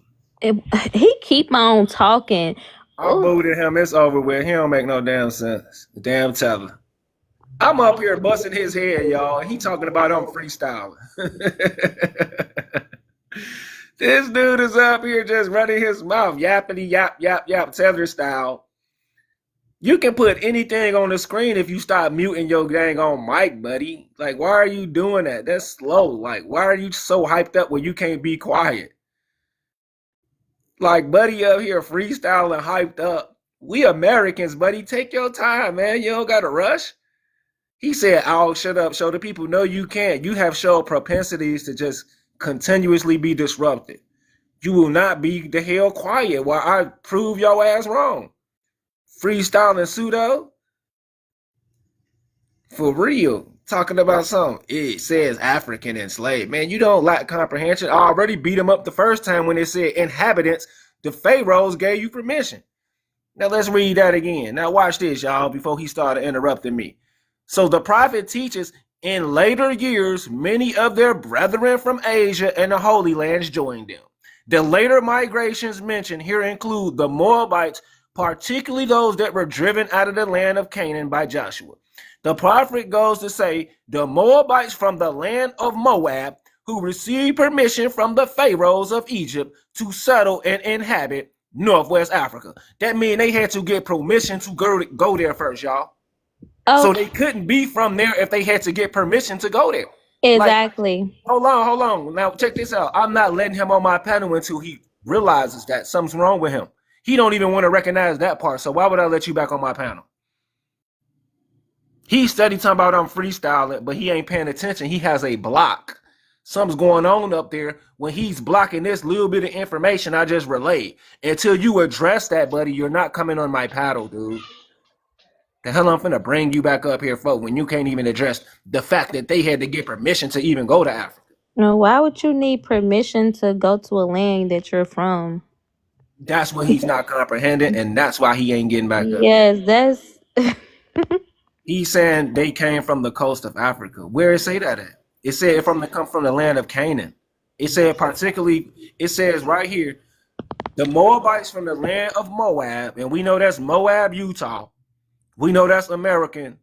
Speaker 4: He keep on talking.
Speaker 5: I booted him. It's over with. He don't make no damn sense. Damn teller. I'm up here busting his head, y'all. And he talking about I'm freestyling. This dude is up here just running his mouth, yappity yap, yap, yap, tether style. You can put anything on the screen if you stop muting your dang on mic, buddy. Like, why are you doing that? That's slow. Like, why are you so hyped up where you can't be quiet? Like, buddy up here freestyling, hyped up. We Americans, buddy. Take your time, man. You don't got to rush. He said, "Oh, shut up. Show the people. No, you can't. You have shown propensities to just continuously be disrupted. You will not be the hell quiet while I prove your ass wrong. Freestyling pseudo? For real. Talking about something. It says African enslaved. Man, you don't lack comprehension. I already beat him up the first time when it said inhabitants. The pharaohs gave you permission. Now let's read that again. Now watch this, y'all, before he started interrupting me. So the prophet teaches, in later years, many of their brethren from Asia and the Holy Lands joined them. The later migrations mentioned here include the Moabites, particularly those that were driven out of the land of Canaan by Joshua. The prophet goes to say the Moabites from the land of Moab, who received permission from the pharaohs of Egypt to settle and inhabit Northwest Africa. That means they had to get permission to go there first, y'all.
Speaker 4: Oh,
Speaker 5: So they couldn't be from there if they had to get permission to go there.
Speaker 4: exactly.
Speaker 5: Like, hold on. Now check this out. I'm not letting him on my panel until he realizes that something's wrong with him. He don't even want to recognize that part. So why would I let you back on my panel? He steady talking about I'm freestyling, but he ain't paying attention. He has a block. Something's going on up there when he's blocking this little bit of information I just relayed. Until you address that, buddy, you're not coming on my paddle, dude. The hell I'm finna bring you back up here for when you can't even address the fact that they had to get permission to even go to Africa.
Speaker 4: No, why would you need permission to go to a land that you're from?
Speaker 5: That's what he's not comprehending, and that's why he ain't getting back up here.
Speaker 4: Yes, that's
Speaker 5: He's saying they came from the coast of Africa. Where it say that at? It said from the come from the land of Canaan. It said particularly, it says right here, the Moabites from the land of Moab, and we know that's Moab, Utah. We know that's American,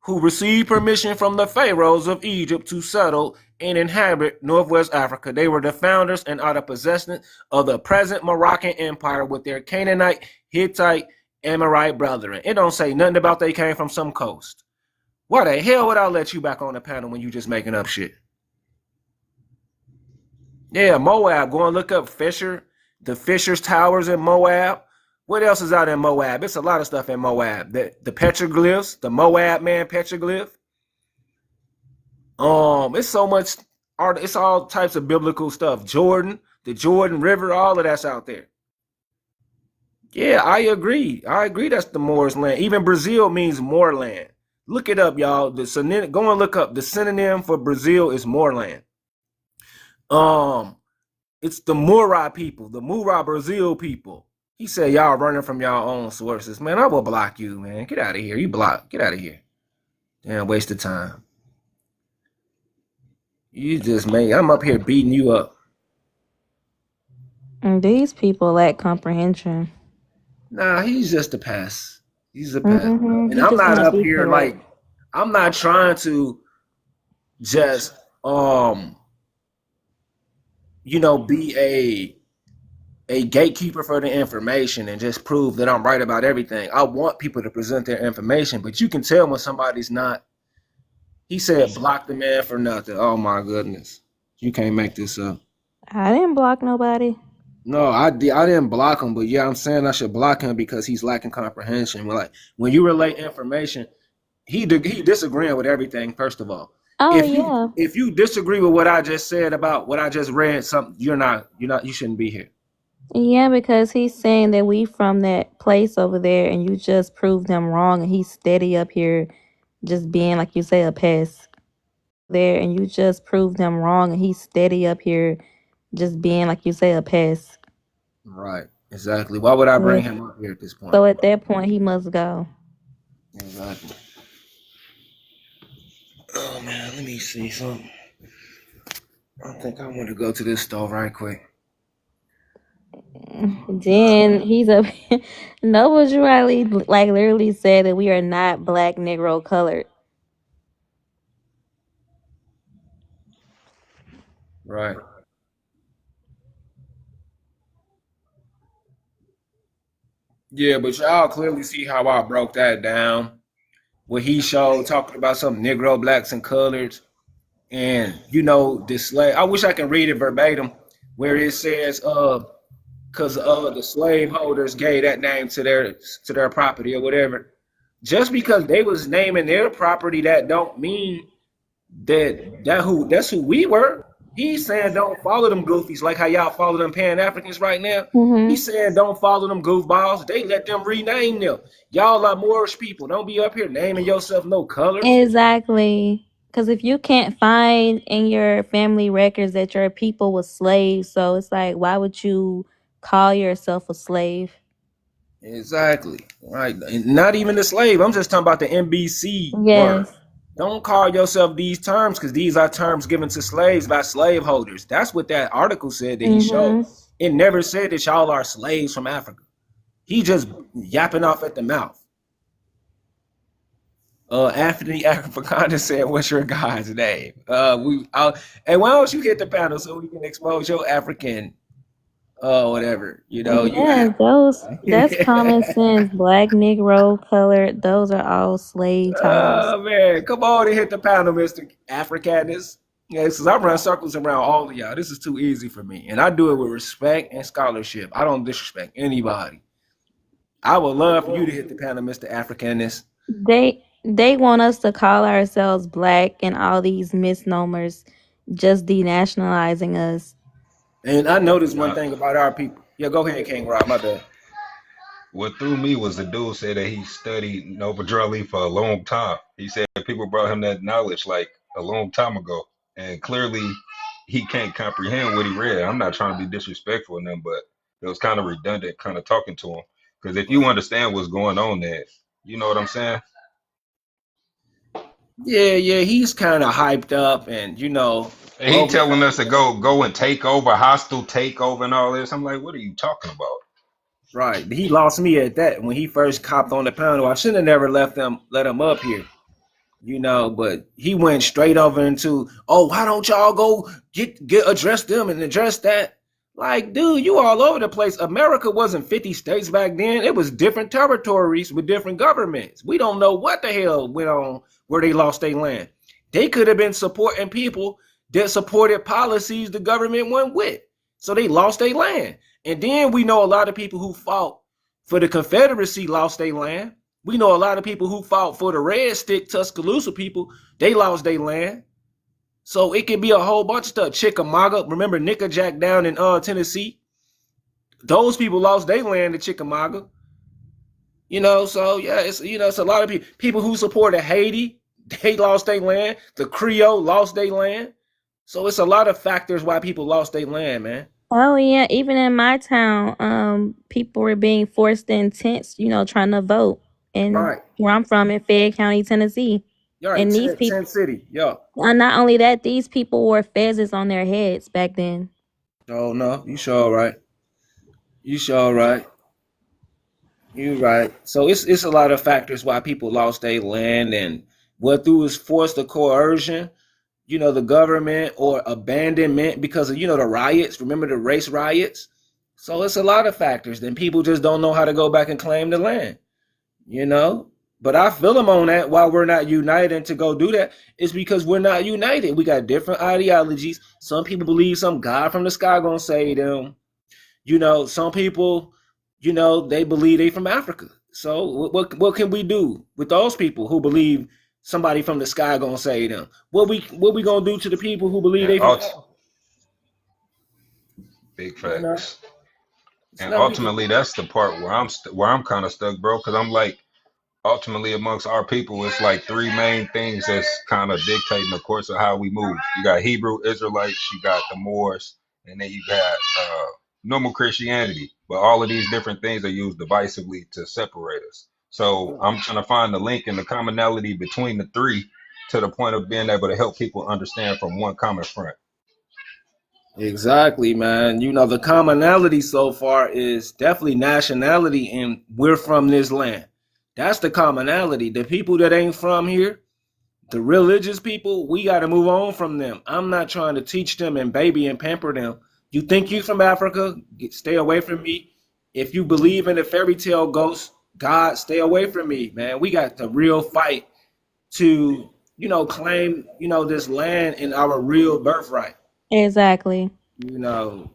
Speaker 5: who received permission from the pharaohs of Egypt to settle and inhabit Northwest Africa. They were the founders and are the possessors of the present Moroccan Empire with their Canaanite, Hittite, Amorite brethren. It don't say nothing about they came from some coast. Why the hell would I let you back on the panel when you just making up shit? Yeah, Moab. Go and look up Fisher, the Fisher's Towers in Moab. What else is out in Moab? It's a lot of stuff in Moab. The petroglyphs, the Moab man petroglyph. It's so much art. It's all types of biblical stuff. Jordan, the Jordan River, all of that's out there. Yeah, I agree. I agree. That's the Moors land. Even Brazil means moorland. Look it up, y'all. Go and look up the synonym for Brazil is moorland. It's the Mura people, the Mura Brazil people. He said y'all running from y'all own sources. Man, I will block you, man. Get out of here. You block. Get out of here. Damn, waste of time. You just made. I'm up here beating you up.
Speaker 4: and these people lack comprehension.
Speaker 5: Nah, he's just a pest. He's a pest. And
Speaker 4: He
Speaker 5: I'm
Speaker 4: just
Speaker 5: not
Speaker 4: wanna
Speaker 5: up
Speaker 4: be
Speaker 5: here
Speaker 4: correct.
Speaker 5: like I'm not trying to just be a gatekeeper for the information and just prove that I'm right about everything. I want people to present their information, but you can tell when somebody's not. He said block the man for nothing. Oh my goodness. You can't make this up.
Speaker 4: I didn't block nobody.
Speaker 5: No, I didn't block him, but yeah, I'm saying I should block him because he's lacking comprehension. Like when you relate information, he disagreeing with everything. First of all,
Speaker 4: Oh
Speaker 5: if you
Speaker 4: yeah.
Speaker 5: if you disagree with what I just said about what I just read, something you shouldn't be here.
Speaker 4: Yeah, because he's saying that we from that place over there and you just proved him wrong and he's steady up here just being like you say a pest. There and you just proved him wrong and he's steady up here just being like you say a pest.
Speaker 5: Right, exactly. Why would I bring
Speaker 4: So
Speaker 5: him up here at this point?
Speaker 4: so at that point he must go.
Speaker 5: Exactly. Oh man, let me see something. I think I want to go to this store right quick.
Speaker 4: Then he's a Noble Riley like literally said that we are not black Negro colored.
Speaker 5: Right. Yeah, but y'all clearly see how I broke that down. What he showed talking about some Negro blacks and coloreds, and the slave. I wish I can read it verbatim, where it says, because the slaveholders gave that name to their property or whatever. Just because they was naming their property, that don't mean that's who we were. He's saying don't follow them goofies like how y'all follow them Pan Africans right now.
Speaker 4: Mm-hmm.
Speaker 5: He's saying don't follow them goofballs. They let them rename them. Y'all are Moorish people. Don't be up here naming yourself no colors.
Speaker 4: Exactly. Because if you can't find in your family records that your people was slaves, so it's like, why would you call yourself a slave?
Speaker 5: Exactly. Right. And not even the slave. I'm just talking about the NBC word.
Speaker 4: Yes.
Speaker 5: Don't call yourself these terms because these are terms given to slaves by slaveholders. That's what that article said that he showed.
Speaker 4: Mm-hmm.
Speaker 5: It never said that y'all are slaves from Africa. He just yapping off at the mouth. Anthony Africana said, "What's your guy's name?" Hey, why don't you hit the panel so we can expose your African, whatever you
Speaker 4: Yeah,
Speaker 5: have.
Speaker 4: that's common sense. Black, Negro, colored, those are all slave titles.
Speaker 5: Oh man, come on and hit the panel, Mr. Africanus. Yeah, because I run circles around all of y'all. This is too easy for me, and I do it with respect and scholarship. I don't disrespect anybody. I would love for you to hit the panel, Mr. Africanus.
Speaker 4: They want us to call ourselves black and all these misnomers. just denationalizing us.
Speaker 5: And I noticed one
Speaker 3: Nah,
Speaker 5: thing about our people. Yeah, go ahead, King Rob. My bad.
Speaker 3: what threw me was the dude said that he studied Nova Drali for a long time. He said people brought him that knowledge like a long time ago, and clearly he can't comprehend what he read. I'm not trying to be disrespectful in them, but it was kind of redundant, kind of talking to him. Because if you
Speaker 5: Right.
Speaker 3: understand what's going on there, you know what I'm saying?
Speaker 5: Yeah, he's kind of hyped up, and
Speaker 3: And he telling us
Speaker 5: overconfident.
Speaker 3: to go and take over, hostile takeover, and all this. I'm like, what are you talking about?
Speaker 5: Right. He lost me at that when he first copped on the panel. I shouldn't have never let him up here. But he went straight over into, oh, why don't y'all go get address them and address that? Like, dude, you all over the place. America wasn't 50 states back then. It was different territories with different governments. We don't know what the hell went on where they lost their land. They could have been supporting people that supported policies the government went with. So they lost their land. And then we know a lot of people who fought for the Confederacy lost their land. We know a lot of people who fought for the Red Stick Tuscaloosa people, they lost their land. So it could be a whole bunch of stuff. Chickamauga, remember Nickajack down in Tennessee? Those people lost their land to Chickamauga. So yeah, it's a lot of people who supported Haiti, they lost their land. The Creole lost their land. So it's a lot of factors why people lost their land, man.
Speaker 4: Oh yeah, even in my town, people were being forced in tents, trying to vote. And
Speaker 5: Right.
Speaker 4: where I'm from in Fayette County, Tennessee.
Speaker 5: You're right.
Speaker 4: And these people,
Speaker 5: Tent City. Yeah.
Speaker 4: not only that, these people wore fezzes on their heads back then.
Speaker 5: Oh no, you sure right. You sure right. You're right. So it's a lot of factors why people lost their land, and what through is forced or coercion, the government or abandonment because of the riots. Remember the race riots? So it's a lot of factors. Then people just don't know how to go back and claim the land, you know. But I feel them on that. Why we're not united to go do that is because we're not united. We got different ideologies. Some people believe some God from the sky gonna save them. Some people, they believe they from Africa. So what can we do with those people who believe somebody from the sky gonna save them? What we gonna do to the people who believe
Speaker 3: And
Speaker 5: they from Africa?
Speaker 3: big
Speaker 5: You know,
Speaker 3: facts.
Speaker 5: it's
Speaker 3: And
Speaker 5: nothing we can
Speaker 3: ultimately,
Speaker 5: do.
Speaker 3: that's the part where I'm kind of stuck, bro. Because I'm like, ultimately, amongst our people, it's like three main things that's kind of dictating the course of how we move. You got Hebrew Israelites, you got the Moors, and then you got normal Christianity. But all of these different things are used divisively to separate us. So I'm trying to find the link and the commonality between the three to the point of being able to help people understand from one common front.
Speaker 5: Exactly, man. The commonality so far is definitely nationality, and we're from this land. That's the commonality. The people that ain't from here, the religious people, we got to move on from them. I'm not trying to teach them and baby and pamper them. You think you from Africa? Stay away from me. If you believe in a fairy tale ghost, God, stay away from me, man. We got the real fight to, claim, this land and our real birthright.
Speaker 4: Exactly.
Speaker 5: You know,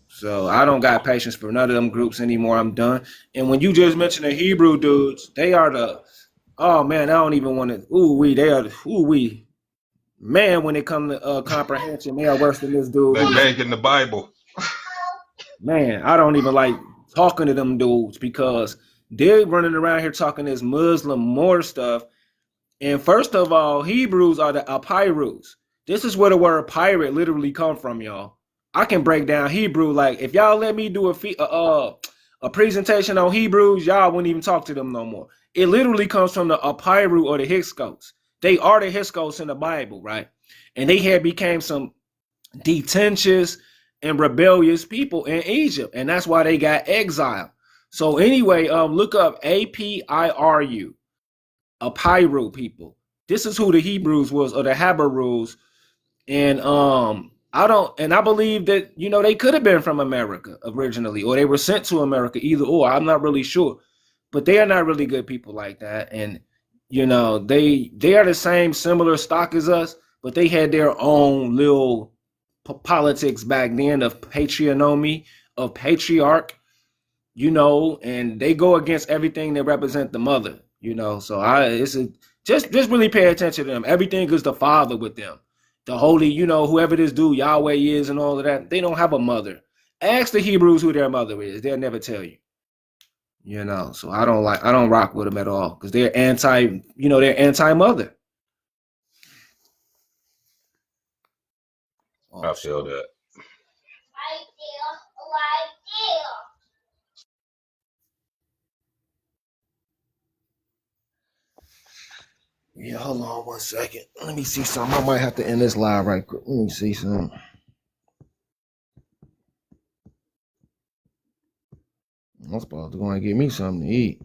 Speaker 5: so I don't got patience for none of them groups anymore. I'm done. And when you just mentioned the Hebrew dudes, they are the, oh man, I don't even want to. Ooh wee, they are. Ooh wee, man. When it comes to comprehension, they are worse than this dude.
Speaker 3: They
Speaker 5: Who was,
Speaker 3: beg in the Bible.
Speaker 5: man, I don't even like talking to them dudes because they're running around here talking this Muslim more stuff. And first of all, Hebrews are the Apirus. This is where the word pirate literally come from, y'all. I can break down Hebrew. Like if y'all let me do a presentation on Hebrews, y'all wouldn't even talk to them no more. It literally comes from the Apiru or the Hyksos. They are the Hyksos in the Bible, right? And they had became some detentious and rebellious people in Egypt, and that's why they got exiled. So anyway, look up Apiru, Apiru people. This is who the Hebrews was, or the Habarus. And I believe that they could have been from America originally, or they were sent to America, either or. I'm not really sure, but they are not really good people like that. And they are the same similar stock as us, but they had their own little politics back then of patrionomy, of patriarch, and they go against everything that represent the mother, So just really pay attention to them. Everything is the father with them. The holy, whoever this dude Yahweh is and all of that, they don't have a mother. Ask the Hebrews who their mother is. They'll never tell you. So I don't rock with them at all because they're they're anti-mother.
Speaker 3: I
Speaker 5: Oh,
Speaker 3: feel
Speaker 5: so
Speaker 3: that.
Speaker 5: yeah, hold on 1 second. Let me see something. I might have to end this live right quick. Let me see something. I'm supposed to go and get me something to eat.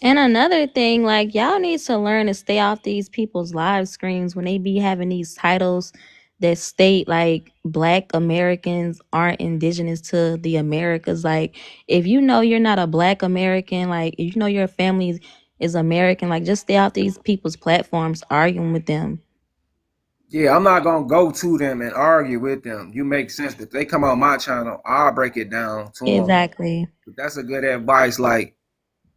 Speaker 4: And another thing, like y'all need to learn to stay off these people's live screens when they be having these titles that state like Black Americans aren't indigenous to the Americas. Like if you know you're not a Black American, like if you know your family is American, like just stay off these people's platforms arguing with them.
Speaker 5: Yeah, I'm not gonna go to them and argue with them. You make sense. If they come on my channel, I'll break it down to them.
Speaker 4: Exactly.
Speaker 5: But that's a good advice. Like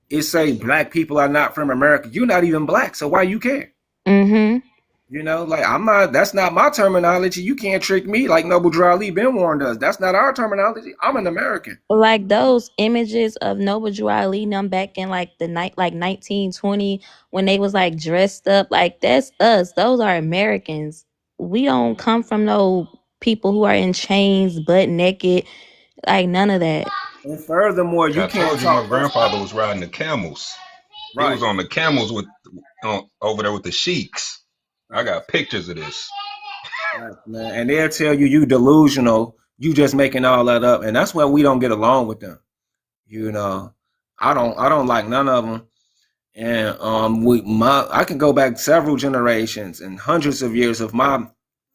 Speaker 5: it say black people are not from America. You're not even black, so why you care?
Speaker 4: Mm-hmm.
Speaker 5: Like I'm not. That's not my terminology. You can't trick me like Noble Drew Ali Ben warned us. That's not our terminology. I'm an American.
Speaker 4: Like those images of Noble Drew Ali them back in like the night like 1920 when they was like dressed up, like that's us. Those are Americans. We don't come from no people who are in chains, butt naked, like none of that.
Speaker 5: And furthermore, you
Speaker 3: I
Speaker 5: can't
Speaker 3: told you my
Speaker 5: talk us out.
Speaker 3: grandfather was riding the camels. He
Speaker 5: Right.
Speaker 3: was on the camels with over there with the sheiks. I
Speaker 5: Right.
Speaker 3: got pictures of this.
Speaker 5: Right, man. And they'll tell you delusional. You just making all that up, and that's why we don't get along with them. You know, I don't like none of them. And I can go back several generations and hundreds of years of my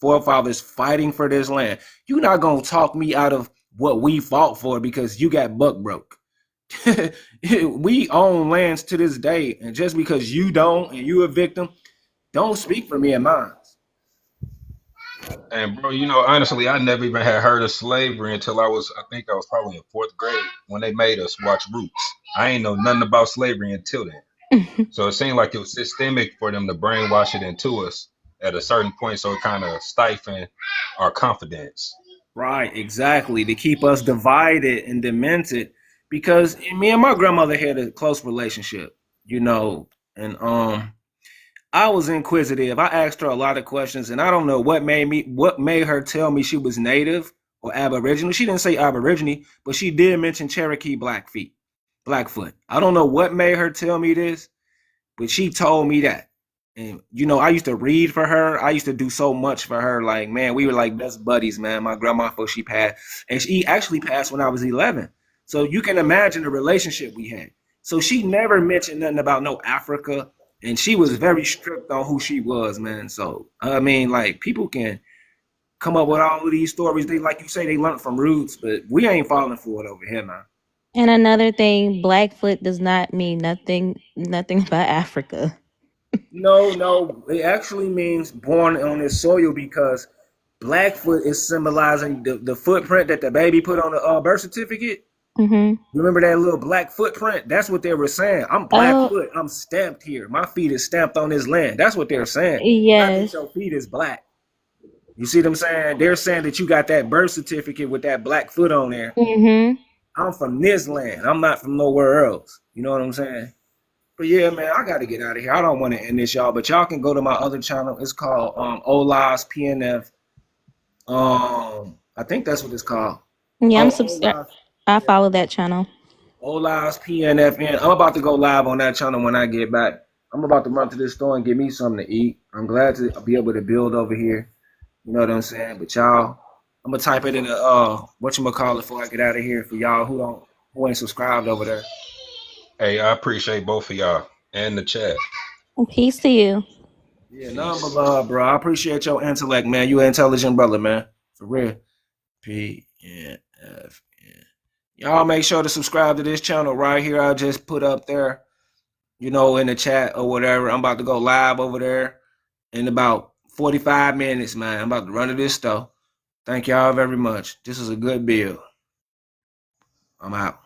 Speaker 5: forefathers fighting for this land. You're not gonna talk me out of what we fought for because you got buck broke. We own lands to this day, and just because you don't and you a victim, don't speak for me and mine.
Speaker 3: And bro, honestly, I never even had heard of slavery until I think I was probably in fourth grade when they made us watch Roots. I ain't know nothing about slavery until then. So it seemed like it was systemic for them to brainwash it into us at a certain point, so it kind of stifled our confidence.
Speaker 5: Right, exactly. To keep us divided and demented. Because me and my grandmother had a close relationship, and I was inquisitive. I asked her a lot of questions, and I don't know what made her tell me she was native or aboriginal. She didn't say aborigine, but she did mention Cherokee Blackfoot. I don't know what made her tell me this, but she told me that. And I used to read for her. I used to do so much for her. Like, man, we were like best buddies, man. My grandma before she passed. And she actually passed when I was 11. So you can imagine the relationship we had. So she never mentioned nothing about no Africa. And she was very strict on who she was, man. So I mean, like, people can come up with all of these stories. They, like you say, they learned from Roots, but we ain't falling for it over here, man.
Speaker 4: And another thing, Blackfoot does not mean nothing about Africa.
Speaker 5: No, no, it actually means born on this soil because Blackfoot is symbolizing the footprint that the baby put on the birth certificate.
Speaker 4: Mm-hmm.
Speaker 5: Remember that little black footprint? That's what they were saying. I'm
Speaker 4: Oh,
Speaker 5: Blackfoot. I'm stamped here. My feet is stamped on this land. That's what they're saying. Not that
Speaker 4: yes.
Speaker 5: your feet is black. You see what I'm saying? They're saying that you got that birth certificate with that black foot on there.
Speaker 4: Mm-hmm.
Speaker 5: I'm from this land. I'm not from nowhere else. You know what I'm saying? But yeah, man, I got to get out of here. I don't want to end this, y'all. But y'all can go to my other channel. It's called Ola's PNF. I think that's what it's called.
Speaker 4: Yeah, I'm
Speaker 5: Oh,
Speaker 4: subscribed.
Speaker 5: Ola's,
Speaker 4: I follow that channel.
Speaker 5: Ola's PNFN. I'm about to go live on that channel when I get back. I'm about to run to this store and get me something to eat. I'm glad to be able to build over here. You know what I'm saying? But y'all, I'm gonna type it in the whatchamacallit before I get out of here for y'all who ain't subscribed over there.
Speaker 3: Hey, I appreciate both of y'all and the chat.
Speaker 4: Peace to you.
Speaker 5: Yeah, none but
Speaker 3: Peace.
Speaker 5: love, bro. I appreciate your intellect, man. You an intelligent brother, man. For real. PNFN. Y'all make sure to subscribe to this channel right here. I just put up there, in the chat or whatever. I'm about to go live over there in about 45 minutes, man. I'm about to run to this store. Thank y'all very much. This is a good build. I'm out.